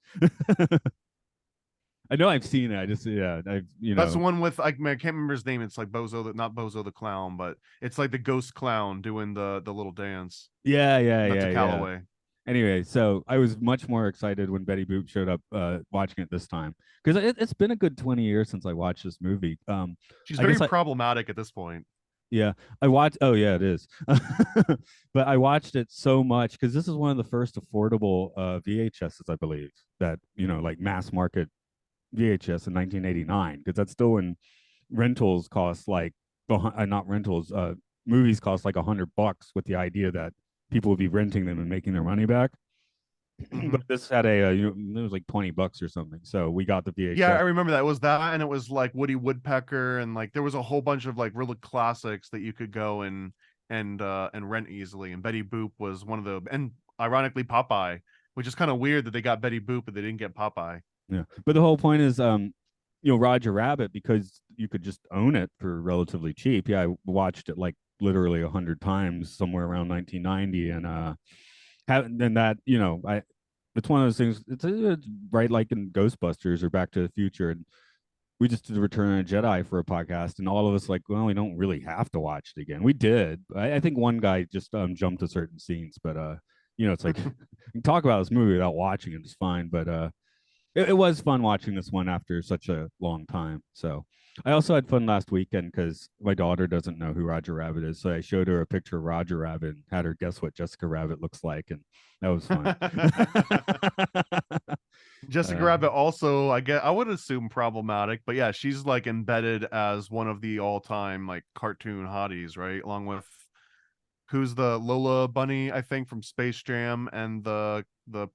I know I've seen it. I just yeah, I've That's the one with like, man, I can't remember his name. It's like Bozo, not Bozo the clown, but it's like the ghost clown doing the little dance. yeah, yeah, That's a yeah, yeah. Callaway. Anyway, so I was much more excited when Betty Boop showed up watching it this time because it's been a good 20 years since I watched this movie. She's I very guess problematic at this point. yeah, I watched. Oh yeah, it is. But I watched it so much because this is one of the first affordable VHSs, I believe, that like mass market VHS in 1989, because that's still when rentals cost like not rentals, movies cost like $100 with the idea that people would be renting them and making their money back. But Hmm. this had it was like $20 or something. So we got the Yeah, VHS. I remember that. It was that, and it was like Woody Woodpecker, and like there was a whole bunch of like really classics that you could go and rent easily. And Betty Boop was one of the, and ironically Popeye, which is kind of weird that they got Betty Boop but they didn't get Popeye. Yeah. But the whole point is, Roger Rabbit, because you could just own it for relatively cheap. Yeah, I watched it like literally 100 times somewhere around 1990, and and that, it's one of those things. It's right, like in Ghostbusters or Back to the Future, and we just did Return of the Jedi for a podcast, and all of us like, well, we don't really have to watch it again. We did. I think one guy just jumped to certain scenes, but it's like you can talk about this movie without watching it. It's fine, but it was fun watching this one after such a long time. So I also had fun last weekend because my daughter doesn't know who Roger Rabbit is. So I showed her a picture of Roger Rabbit and had her guess what Jessica Rabbit looks like. And that was fun. Jessica uh, Rabbit also, I would assume problematic, but yeah, she's like embedded as one of the all-time like cartoon hotties, right? Along with who's the Lola Bunny, I think, from Space Jam, and the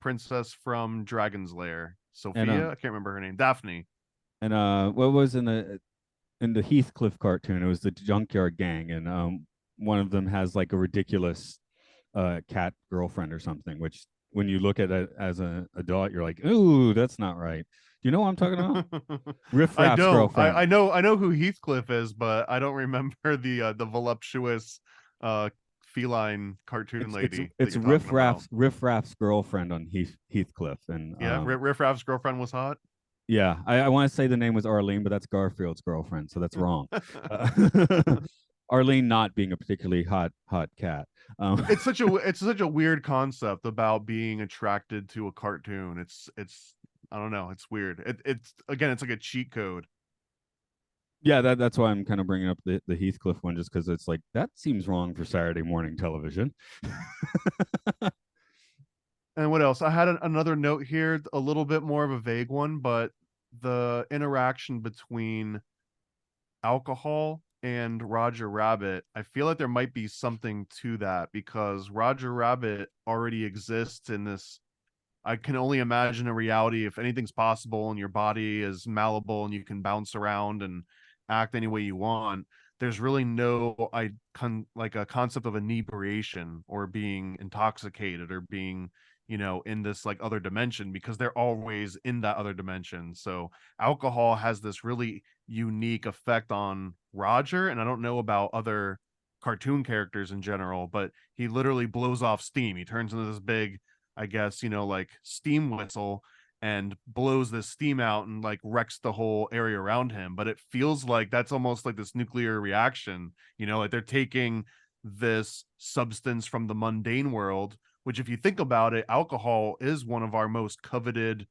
princess from Dragon's Lair, and Sophia. I can't remember her name. Daphne. what was in the Heathcliff cartoon? It was the Junkyard Gang, and one of them has like a ridiculous cat girlfriend or something, which when you look at it as an adult, you're like, ooh, that's not right. Do you know what I'm talking about? Riff I Raff's don't. girlfriend. I know who Heathcliff is, but I don't remember the voluptuous uh feline cartoon It's lady that it's you're talking about. Riff Raff's girlfriend on Heathcliff, and Yeah, Riff Raff's girlfriend was hot. yeah, I want to say the name was Arlene, but that's Garfield's girlfriend, so that's wrong. Uh, Arlene not being a particularly hot cat. It's such a weird concept about being attracted to a cartoon. It's I don't know. It's weird. It's again, it's like a cheat code. Yeah, that's why I'm kind of bringing up the Heathcliff one, just because it's like that seems wrong for Saturday morning television. And what else? I had another note here, a little bit more of a vague one, but the interaction between alcohol and Roger Rabbit, I feel like there might be something to that because Roger Rabbit already exists in this. I can only imagine a reality if anything's possible and your body is malleable and you can bounce around and act any way you want. There's really no like a concept of inebriation or being intoxicated or being, in this like other dimension because they're always in that other dimension. So alcohol has this really unique effect on Roger, and I don't know about other cartoon characters in general, but he literally blows off steam. He turns into this big, I guess, like steam whistle and blows this steam out and like wrecks the whole area around him. But it feels like that's almost like this nuclear reaction, like they're taking this substance from the mundane world, which if you think about it, alcohol is one of our most coveted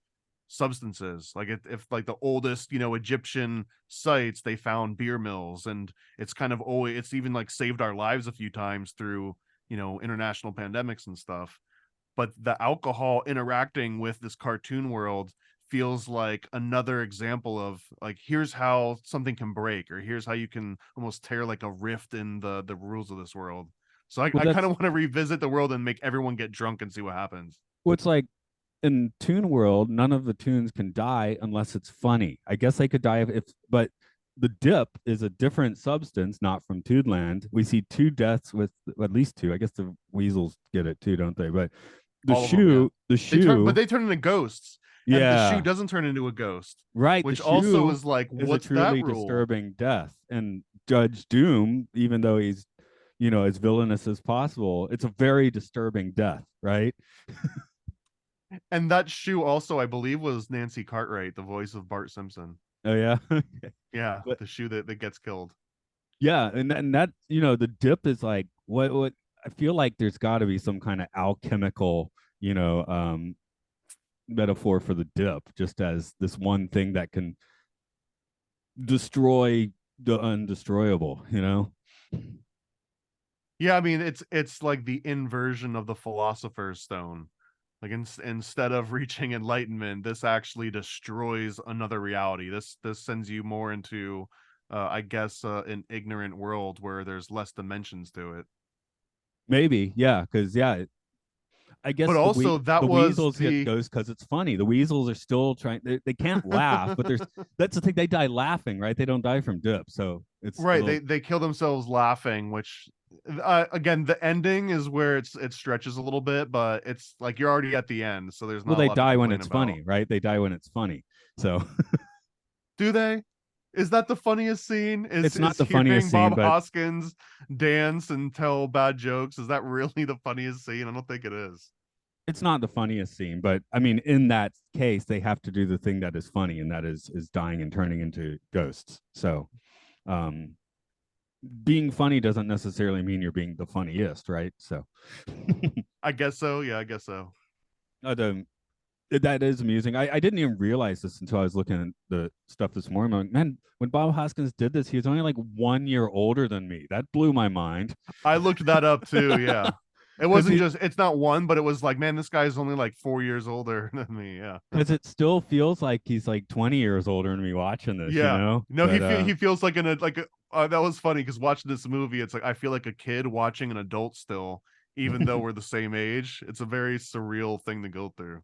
substances. Like if like the oldest, Egyptian sites, they found beer mills, and it's kind of always, it's even like saved our lives a few times through, international pandemics and stuff. But the alcohol interacting with this cartoon world feels like another example of like, here's how something can break, or here's how you can almost tear like a rift in the rules of this world. So I, Well, I kind of that's want to revisit the world and make everyone get drunk and see what happens. what's like in Toon World. None of the tunes can die unless it's funny. I guess they could die if, but the dip is a different substance, not from Toonland. We see two deaths with at least two. I guess the weasels get it too, don't they? But the All of them, yeah. shoe, the But shoe, they turn into ghosts, and the shoe yeah, doesn't turn into a ghost, right. The which also shoe is like, is a what's that truly rule? disturbing death. And Judge Doom, even though he's, as villainous as possible, it's a very disturbing death, right? And that shoe also, I believe, was Nancy Cartwright, the voice of Bart Simpson. Oh yeah. Yeah, But the shoe that gets killed. yeah, and that, the dip is like what I feel like there's got to be some kind of alchemical, metaphor for the dip, just as this one thing that can destroy the undestroyable. Yeah, I mean, it's like the inversion of the Philosopher's Stone. Like instead of reaching enlightenment, this actually destroys another reality. This sends you more into, I guess, an ignorant world where there's less dimensions to it. Maybe, yeah, because yeah, I But guess also, that the was weasels get the ghosts because it's funny. The weasels are still trying. They can't laugh, but that's the thing. They die laughing, right? They don't die from dip, so it's a right. little. They kill themselves laughing, which again, the ending is where it stretches a little bit, but it's like you're already at the end, so there's Well, not a they lot to die when complain it's about. funny, right? They die when it's funny. So Do they? Is that the funniest scene? it's not Is the funniest hearing scene, Bob but Hoskins dance and tell bad jokes? Is that really the funniest scene? I don't think it is. it's not the funniest scene. But I mean, in that case, they have to do the thing that is funny, and that is dying and turning into ghosts. So um, being funny doesn't necessarily mean you're being the funniest, right? So I guess so. Yeah, I guess so. the that is amusing. I didn't even realize this until I was looking at the stuff this morning. I'm like, man, when Bob Hoskins did this, he was only like 1 year older than me. That blew my mind. I looked that up too. Yeah. It Because wasn't he just, it's not one, but it was like, man, this guy's only like 4 years older than me. Yeah. because it still feels like he's like 20 years older than me watching this, you Yeah. know? No, But he feels like that was funny because watching this movie, it's like I feel like a kid watching an adult still, even though we're the same age. It's a very surreal thing to go through.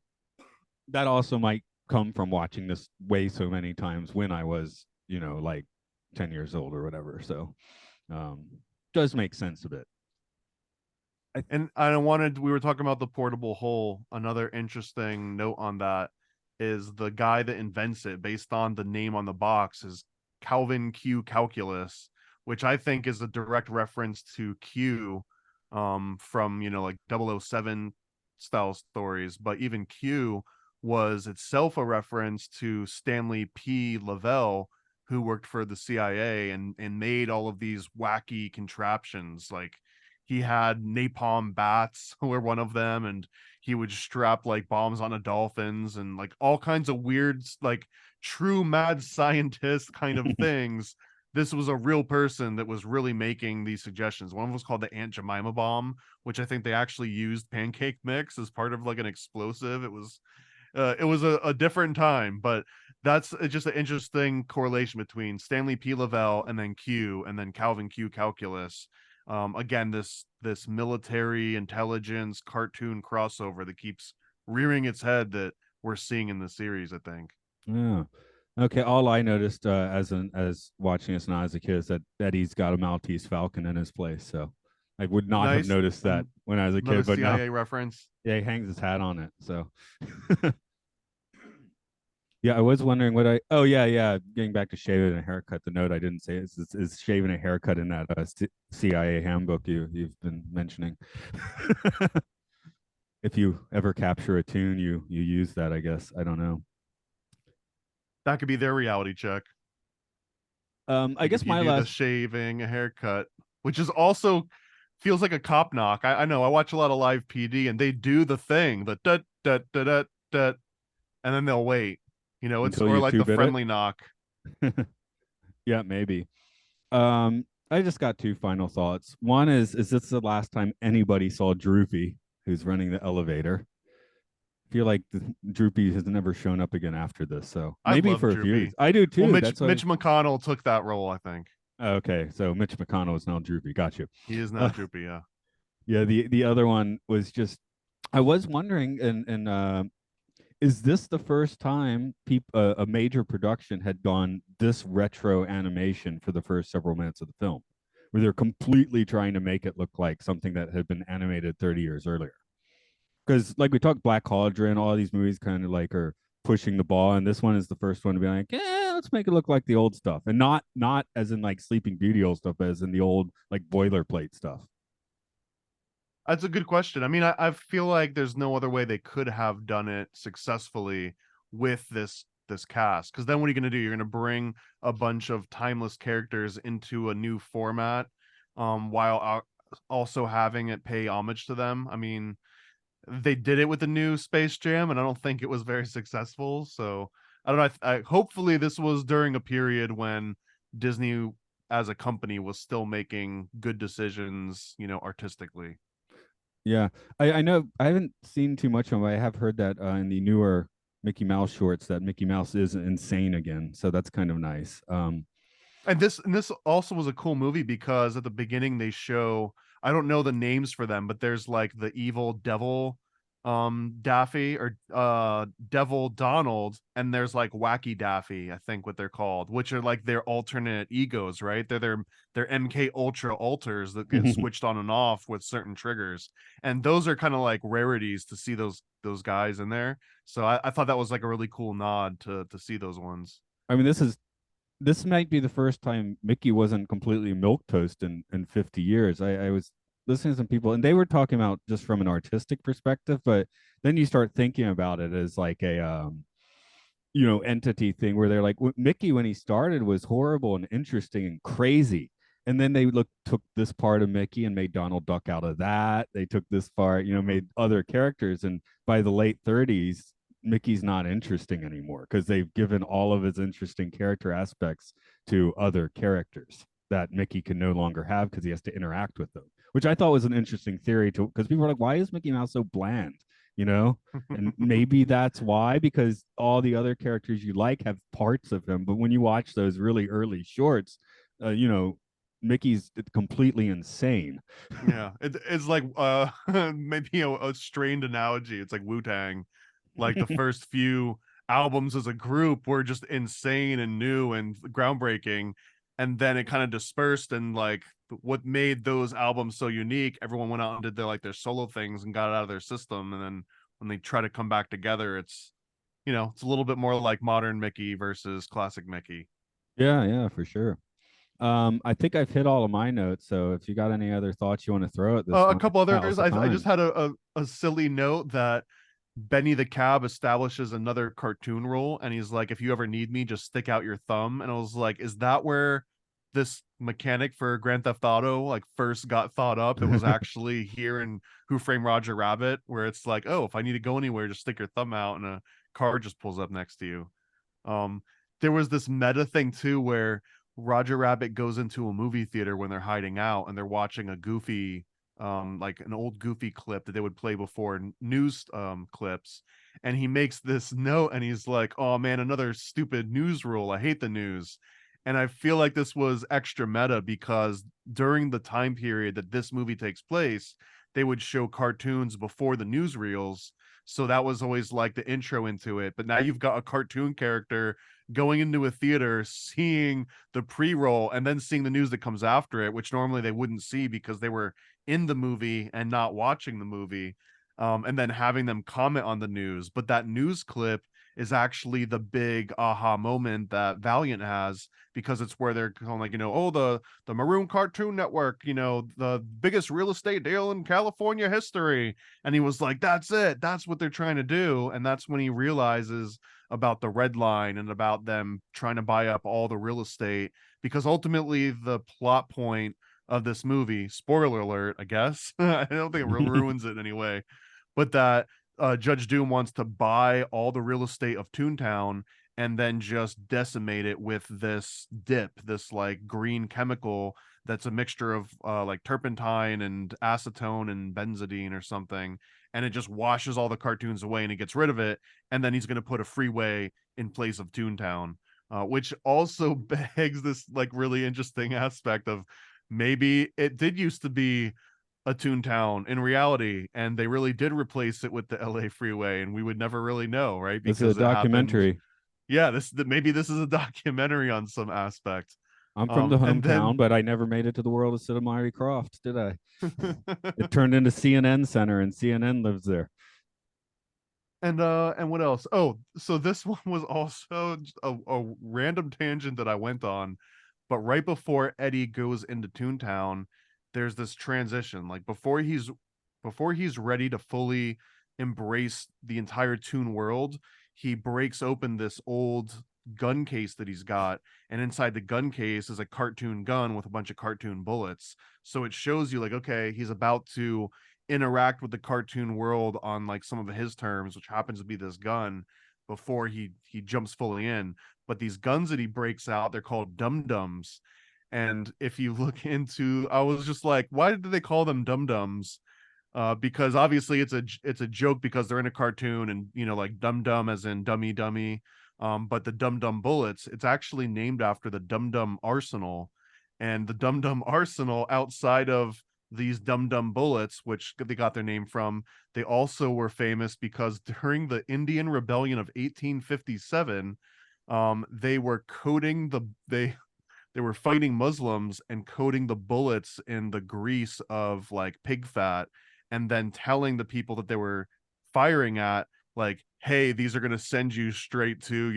that also might come from watching this way so many times when I was, like 10 years old or whatever. So um does make sense a bit. I, And we were talking about the portable hole. Another interesting note on that is the guy that invents it, based on the name on the box, is Calvin Q Calculus, which I think is a direct reference to Q, from, like 007 style stories. But even Q was itself a reference to Stanley P. Lavelle, who worked for the CIA and made all of these wacky contraptions. Like he had napalm bats were one of them, and he would strap like bombs on a dolphins and like all kinds of weird, like true mad scientist kind of things. This was a real person that was really making these suggestions. One was called the Aunt Jemima bomb, which I think they actually used pancake mix as part of like an explosive. It was a different time, but that's just an interesting correlation between Stanley P. Lavelle and then Q and then Calvin Q Calculus. Again, this military intelligence cartoon crossover that keeps rearing its head that we're seeing in the series, I think. yeah. Okay, all I noticed as watching this now as a kid is that Eddie's got a Maltese Falcon in his place. So I would not have Nice. noticed that when I was a Another kid, but now CIA reference. yeah, he hangs his hat on it. So yeah, I was wondering what I. Oh yeah, yeah. Getting back to shaving and a haircut, the note I didn't say is shaving a haircut in that CIA handbook you've been mentioning. If you ever capture a tune, you use that. I guess I don't know. That could be their reality check. I guess You my do the last. shaving, a haircut, which is also feels like a cop knock. I know I watch a lot of live PD and they do the thing, the da da da da da, and then they'll wait. It's Until or you like the two bit it. friendly knock. Yeah, maybe. I just got two final thoughts. One is this the last time anybody saw Droopy, who's running the elevator? I feel like Droopy has never shown up again after this. So I maybe love for a few Droopy. reasons. I do Well, too. That's why. Mitch McConnell took that role, I think. Okay, so Mitch McConnell is now Droopy. Got you. He is now Uh, Droopy, yeah. yeah, the other one was just I was wondering, and is this the first time a major production had gone this retro animation for the first several minutes of the film, where they're completely trying to make it look like something that had been animated 30 years earlier? Because like we talked, Black Cauldron, all these movies kind of like are pushing the ball, and this one is the first one to be like, yeah, let's make it look like the old stuff, and not as in like Sleeping Beauty old stuff, but as in the old like boilerplate stuff. That's a good question. I mean, I feel like there's no other way they could have done it successfully with this cast. Because then what are you going to do? You're going to bring a bunch of timeless characters into a new format, while also having it pay homage to them. I mean, they did it with the new Space Jam, and I don't think it was very successful. So I don't know. Hopefully this was during a period when Disney as a company was still making good decisions, artistically. Yeah, I know I haven't seen too much of them, but I have heard that in the newer Mickey Mouse shorts that Mickey Mouse is insane again. So that's kind of nice. And this also was a cool movie because at the beginning they show, I don't know the names for them, but there's like the evil devil Daffy or Devil Donald, and there's like Wacky Daffy, I think what they're called, which are like their alternate egos, right? They're MK Ultra alters that get switched on and off with certain triggers. And those are kind of like rarities to see those guys in there. So I thought that was like a really cool nod to see those ones. I mean, this might be the first time Mickey wasn't completely milk toast in 50 years. I was listening to some people and they were talking about just from an artistic perspective, but then you start thinking about it as like a entity thing where they're like Mickey when he started was horrible and interesting and crazy. And then they took this part of Mickey and made Donald Duck out of that. They took this part, Mm-hmm. made other characters. And by the late 30s, Mickey's not interesting anymore because they've given all of his interesting character aspects to other characters that Mickey can no longer have because he has to interact with them, which I thought was an interesting theory to because people are like, why is Mickey Mouse so bland? You know, and maybe that's why, because all the other characters you like have parts of him. But when you watch those really early shorts, uh, you know, Mickey's completely insane. Yeah, it's like maybe a strained analogy. It's like Wu-Tang. Like the first few albums as a group were just insane and new and groundbreaking, and then it kind of dispersed and like what made those albums so unique, everyone went out and did their solo things and got it out of their system, and then when they try to come back together, it's a little bit more like modern Mickey versus classic Mickey. Yeah, yeah, for sure. I think I've hit all of my notes. So if you got any other thoughts you want to throw at this A one, couple now's others. the I just time. had a silly note that Benny the Cab establishes another cartoon role, and he's like, "If you ever need me, just stick out your thumb." And I was like, "Is that where this mechanic for Grand Theft Auto like first got thought up? It was actually here in Who Framed Roger Rabbit, where it's like, oh, if I need to go anywhere, just stick your thumb out, and a car just pulls up next to you." Um, there was this meta thing too where Roger Rabbit goes into a movie theater when they're hiding out and they're watching a Goofy, like an old Goofy clip that they would play before news clips, and he makes this note and he's like, "Oh man, another stupid news rule. I hate the news." And I feel like this was extra meta because during the time period that this movie takes place, they would show cartoons before the newsreels, so that was always like the intro into it. But now you've got a cartoon character going into a theater, seeing the pre-roll, and then seeing the news that comes after it, which normally they wouldn't see because they were in the movie and not watching the movie. And then having them comment on the news. But that news clip is actually the big aha moment that Valiant has, because it's where they're going like, oh, the Maroon Cartoon Network, the biggest real estate deal in California history. And he was like, that's it, that's what they're trying to do. And that's when he realizes about the red line and about them trying to buy up all the real estate, because ultimately the plot point of this movie, spoiler alert, I guess, I don't think it ruins it anyway, but that Judge Doom wants to buy all the real estate of Toontown and then just decimate it with this dip, this like green chemical that's a mixture of like turpentine and acetone and benzidine or something, and it just washes all the cartoons away and he gets rid of it, and then he's going to put a freeway in place of Toontown, which also begs this like really interesting aspect of maybe it did used to be a Toontown in reality, and they really did replace it with the LA freeway, and we would never really know, right? This is a Because it happened. documentary. Yeah, maybe this is a documentary on some aspect. I'm from the And hometown, then but I never made it to the world of Sidamari Croft, did I? It turned into CNN Center, and CNN lives there. and what else? Oh, so this one was also a random tangent that I went on, but right before Eddie goes into Toontown, there's this transition. Like before he's ready to fully embrace the entire Toon world, he breaks open this old gun case that he's got, and inside the gun case is a cartoon gun with a bunch of cartoon bullets. So it shows you like, okay, he's about to interact with the cartoon world on like some of his terms, which happens to be this gun, before he jumps fully in. But these guns that he breaks out, they're called dum dums. And if you look into, I was just like, why did they call them dum dums? Because obviously it's a joke because they're in a cartoon, and like dum dum as in dummy dummy. But the dum dum bullets, it's actually named after the dum dum arsenal, and the dum dum arsenal outside of these dum dum bullets, which they got their name from, they also were famous because during the Indian Rebellion of 1857, they were coating they were fighting Muslims and coating the bullets in the grease of like pig fat, and then telling the people that they were firing at, like, hey, these are going to send you straight to,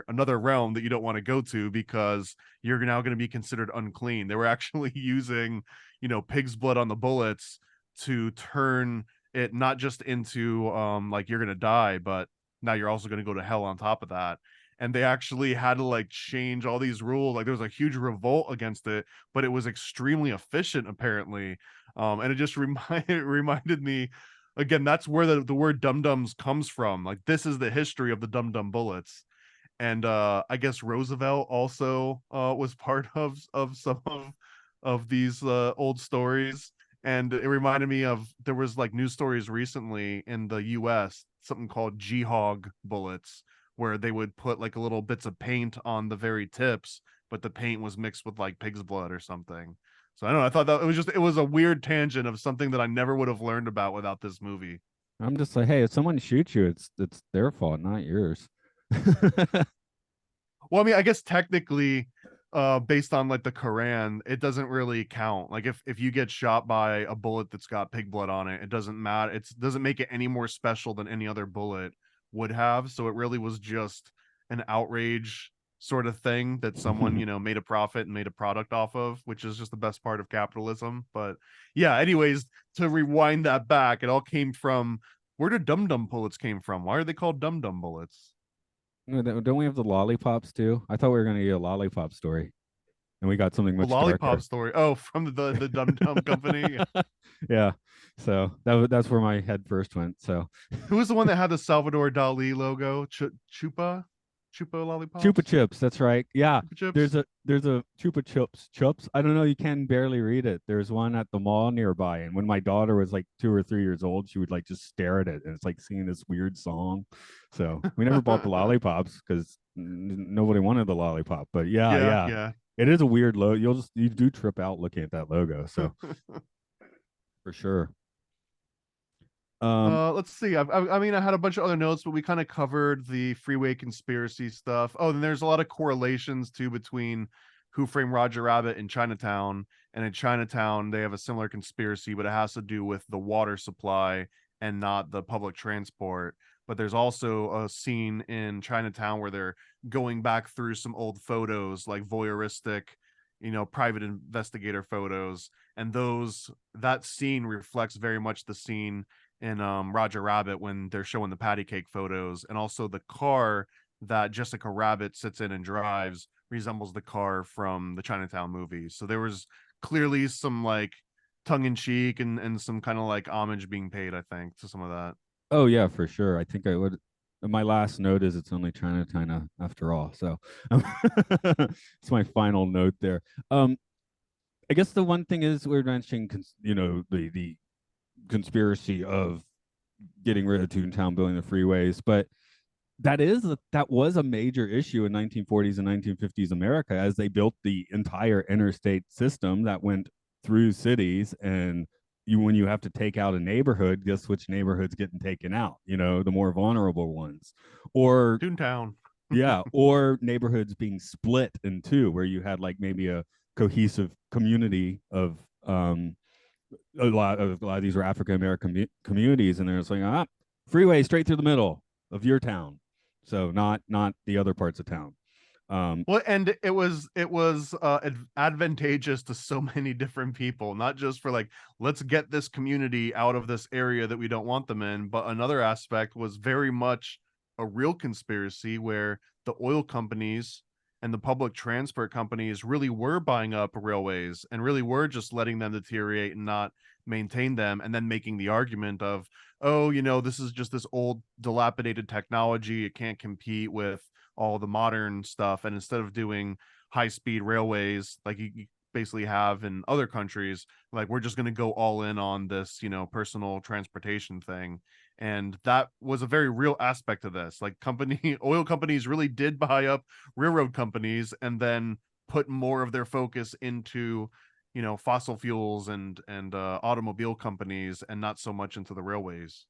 another realm that you don't want to go to because you're now going to be considered unclean. They were actually using, pig's blood on the bullets to turn it not just into like you're going to die, but now you're also going to go to hell on top of that. And they actually had to like change all these rules. Like there was a huge revolt against it, but it was extremely efficient apparently. And it just reminded me, again, that's where the word dum dums comes from. Like this is the history of the dum dum bullets. And I guess Roosevelt also was part of some of these old stories. And it reminded me of, there was like news stories recently in the US, something called G-Hog bullets, where they would put like a little bits of paint on the very tips, but the paint was mixed with like pig's blood or something. So I don't know. I thought that it was a weird tangent of something that I never would have learned about without this movie. I'm just like, hey, if someone shoots you, it's their fault, not yours. Well, I mean, I guess technically, based on like the Quran, it doesn't really count. Like if you get shot by a bullet that's got pig blood on it, it doesn't matter. It doesn't make it any more special than any other bullet would have. So it really was just an outrage sort of thing that someone, made a profit and made a product off of, which is just the best part of capitalism. But yeah, anyways, to rewind that back, it all came from, where did dum dum bullets came from? Why are they called dum dum bullets? No, don't we have the lollipops too? I thought we were gonna get a lollipop story, and we got something The much lollipop darker. story. Oh, from the Dum Dum Company. Yeah. So that's where my head first went. So Who was the one that had the Salvador Dali logo? Chupa Chupa lollipops? Chips, that's right. Yeah. Chupa chips? There's a Chupa Chips. I don't know, you can barely read it. There's one at the mall nearby. And when my daughter was like 2 or 3 years old, she would like just stare at it and it's like singing this weird song. So we never bought the lollipops because nobody wanted the lollipop. But yeah, Yeah, yeah. yeah. It is a weird logo. You do trip out looking at that logo. So for sure. Um, Let's see. I mean, I had a bunch of other notes, but we kind of covered the freeway conspiracy stuff. Oh, and there's a lot of correlations too between Who Framed Roger Rabbit and Chinatown. And in Chinatown, they have a similar conspiracy, but it has to do with the water supply and not the public transport. But there's also a scene in Chinatown where they're going back through some old photos, like voyeuristic, private investigator photos, and that scene reflects very much the scene in Roger Rabbit when they're showing the patty cake photos, and also the car that Jessica Rabbit sits in and drives resembles the car from the Chinatown movies. So there was clearly some like tongue in cheek and some kind of like homage being paid, I think, to some of that. oh yeah, for sure. I think I would. My last note is it's only China after all. So it's my final note there. Um, I guess the one thing is we're mentioning, the conspiracy of getting rid of Toontown, building the freeways, but that was a major issue in 1940s and 1950s America as they built the entire interstate system that went through cities. And when you have to take out a neighborhood, guess which neighborhood's getting taken out? The more vulnerable ones, or Toontown. yeah, or neighborhoods being split in two, where you had like maybe a cohesive community of a lot of these were African American communities, and they're saying, freeway straight through the middle of your town, so not the other parts of town. Well, and it was advantageous to so many different people, not just for like, let's get this community out of this area that we don't want them in, but another aspect was very much a real conspiracy where the oil companies and the public transport companies really were buying up railways and really were just letting them deteriorate and not maintain them, and then making the argument of, oh, this is just this old dilapidated technology, it can't compete with all the modern stuff. And instead of doing high speed railways like you basically have in other countries, like, we're just going to go all in on this, personal transportation thing. And that was a very real aspect of this. Like, oil companies really did buy up railroad companies and then put more of their focus into fossil fuels and automobile companies, and not so much into the railways.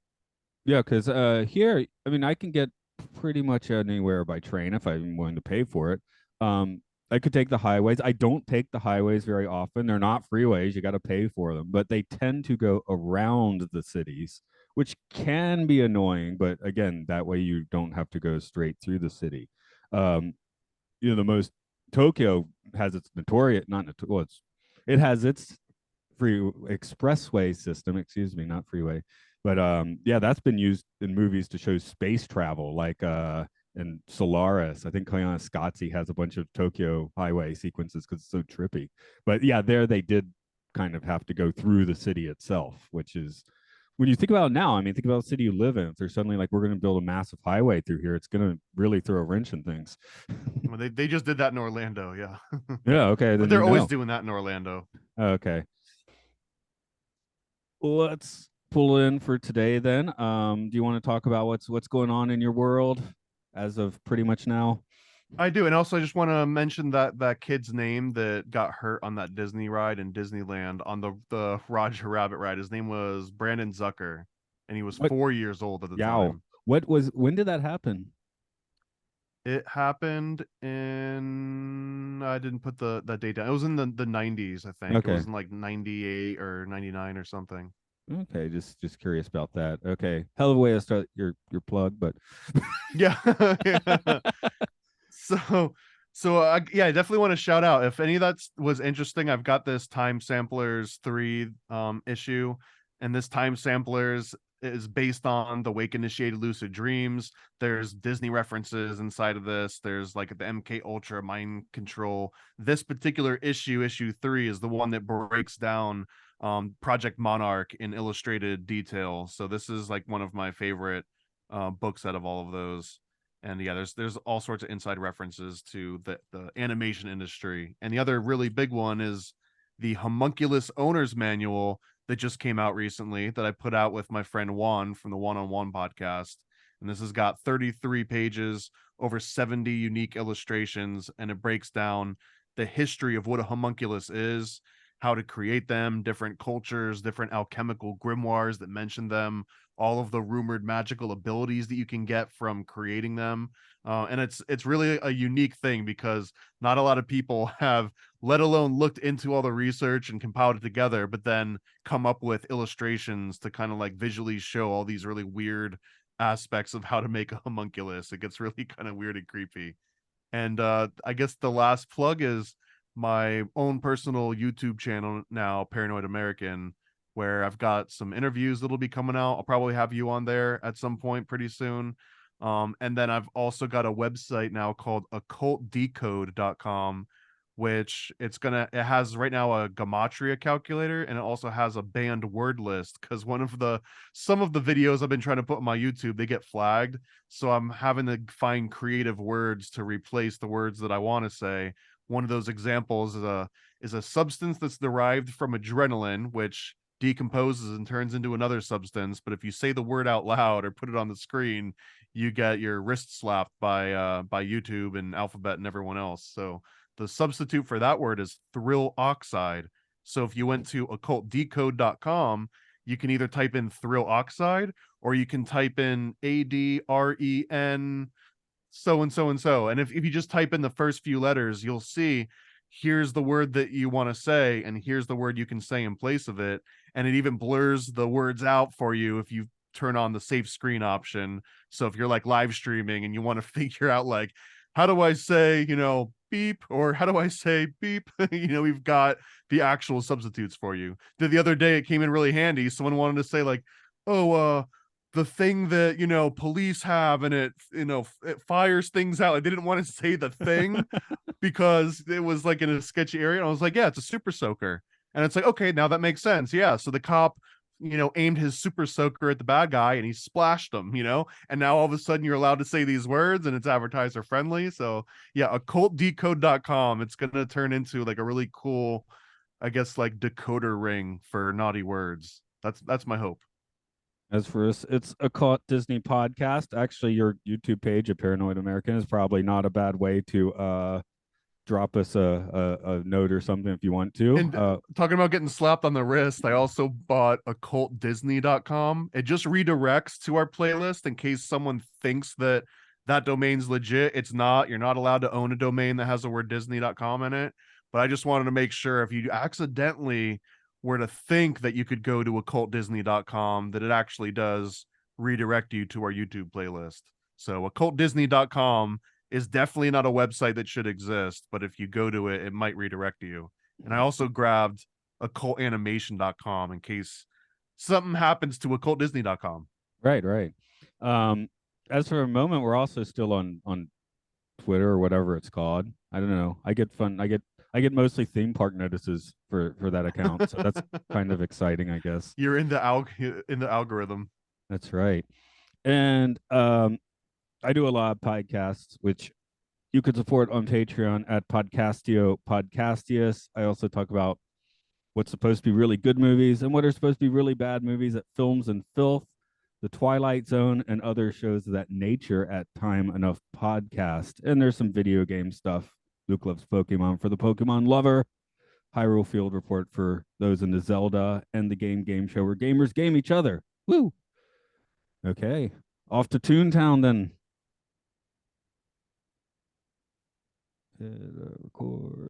Yeah, because here, I mean, I can get pretty much anywhere by train if I'm willing to pay for it. I could take the highways. I don't take the highways very often. They're not freeways. You got to pay for them, but they tend to go around the cities, which can be annoying. But again, that way you don't have to go straight through the city. Um, the most Tokyo has its notorious, not notorious, well, it has its free expressway system, excuse me, not freeway. But yeah, that's been used in movies to show space travel, like in Solaris. I think Koyaanisqatsi has a bunch of Tokyo highway sequences because it's so trippy. But yeah, there they did kind of have to go through the city itself, which is when you think about it now, I mean, think about the city you live in. If they're suddenly like, we're going to build a massive highway through here, it's going to really throw a wrench in things. Well, they just did that in Orlando, yeah. Yeah, okay, But then you they're always know. doing that in Orlando. Okay. Let's pull in for today then. Do you want to talk about what's going on in your world as of pretty much now? I do, and also I just want to mention that kid's name that got hurt on that Disney ride in Disneyland on the Roger Rabbit ride. His name was Brandon Zucker, and he was What 4 years old at the yow? time. When did that happen? It happened in, I didn't put that date down. It was in the 90s, I think. It Okay. was in like 98 or 99 or something. Okay, just curious about that. Okay. Hell of a way to start your plug, but Yeah. Yeah. So, yeah, I definitely want to shout out if any of that was interesting. I've got this Time Samplers 3 issue, and this Time Samplers is based on the Wake Initiated Lucid Dreams. There's Disney references inside of this. There's like the MK Ultra mind control. This particular issue 3, is the one that breaks down Project Monarch in illustrated detail. So this is like one of my favorite books out of all of those. And yeah, there's all sorts of inside references to the animation industry. And the other really big one is the Homunculus Owner's Manual that just came out recently, that I put out with my friend Juan from the One on One podcast. And this has got 33 pages, over 70 unique illustrations, and it breaks down the history of what a homunculus is, how to create them, different cultures, different alchemical grimoires that mention them, all of the rumored magical abilities that you can get from creating them. And it's really a unique thing, because not a lot of people have, let alone looked into all the research and compiled it together, but then come up with illustrations to kind of like visually show all these really weird aspects of how to make a homunculus. It gets really kind of weird and creepy. And I guess the last plug is my own personal YouTube channel now, Paranoid American, where I've got some interviews that'll be coming out. I'll probably have you on there at some point pretty soon. And then I've also got a website now called occultdecode.com, which it has right now a gematria calculator, and it also has a banned word list, because some of the videos I've been trying to put on my YouTube, they get flagged. So I'm having to find creative words to replace the words that I want to say. One of those examples is a substance that's derived from adrenaline, which decomposes and turns into another substance. But if you say the word out loud or put it on the screen, you get your wrist slapped by YouTube and Alphabet and everyone else. So the substitute for that word is thrill oxide. So if you went to occultdecode.com, you can either type in thrill oxide, or you can type in ADREN so and so and so. And if you just type in the first few letters, you'll see here's the word that you want to say, and here's the word you can say in place of it. And it even blurs the words out for you if you turn on the safe screen option. So if you're like live streaming and you want to figure out like, how do I say, beep, or how do I say beep? We've got the actual substitutes for you. The other day it came in really handy. Someone wanted to say like, oh, the thing that police have, and it fires things out. I didn't want to say the thing because it was like in a sketchy area. And I was like, yeah, it's a super soaker. And it's like, okay, now that makes sense. Yeah. So the cop, aimed his super soaker at the bad guy and he splashed him, and now all of a sudden you're allowed to say these words and it's advertiser friendly. So yeah, occultdecode.com. It's going to turn into like a really cool, I guess, like decoder ring for naughty words. That's my hope. As for us, it's a caught Disney podcast. Actually, your YouTube page, A Paranoid American, is probably not a bad way to drop us a note or something if you want to. And talking about getting slapped on the wrist, I also bought occultdisney.com. It just redirects to our playlist in case someone thinks that that domain's legit. It's not. You're not allowed to own a domain that has the word disney.com in it. But I just wanted to make sure if you accidentally were to think that you could go to occultdisney.com, that it actually does redirect you to our YouTube playlist. So occultdisney.com is definitely not a website that should exist, but if you go to it, it might redirect you. And I also grabbed occultanimation.com in case something happens to occultdisney.com. Right, right. Um, as for a moment, we're also still on Twitter or whatever it's called. I don't know. I get mostly theme park notices for that account, so that's kind of exciting, I guess. You're in the algorithm. That's right. And I do a lot of podcasts, which you could support on Patreon at Podcastio Podcastius. I also talk about what's supposed to be really good movies and what are supposed to be really bad movies at Films and Filth, The Twilight Zone, and other shows of that nature at Time Enough Podcast. And there's some video game stuff. Luke loves Pokemon for the Pokemon lover. Hyrule Field Report for those into Zelda, and the Game Show where gamers game each other. Woo! Okay, off to Toontown then. Record.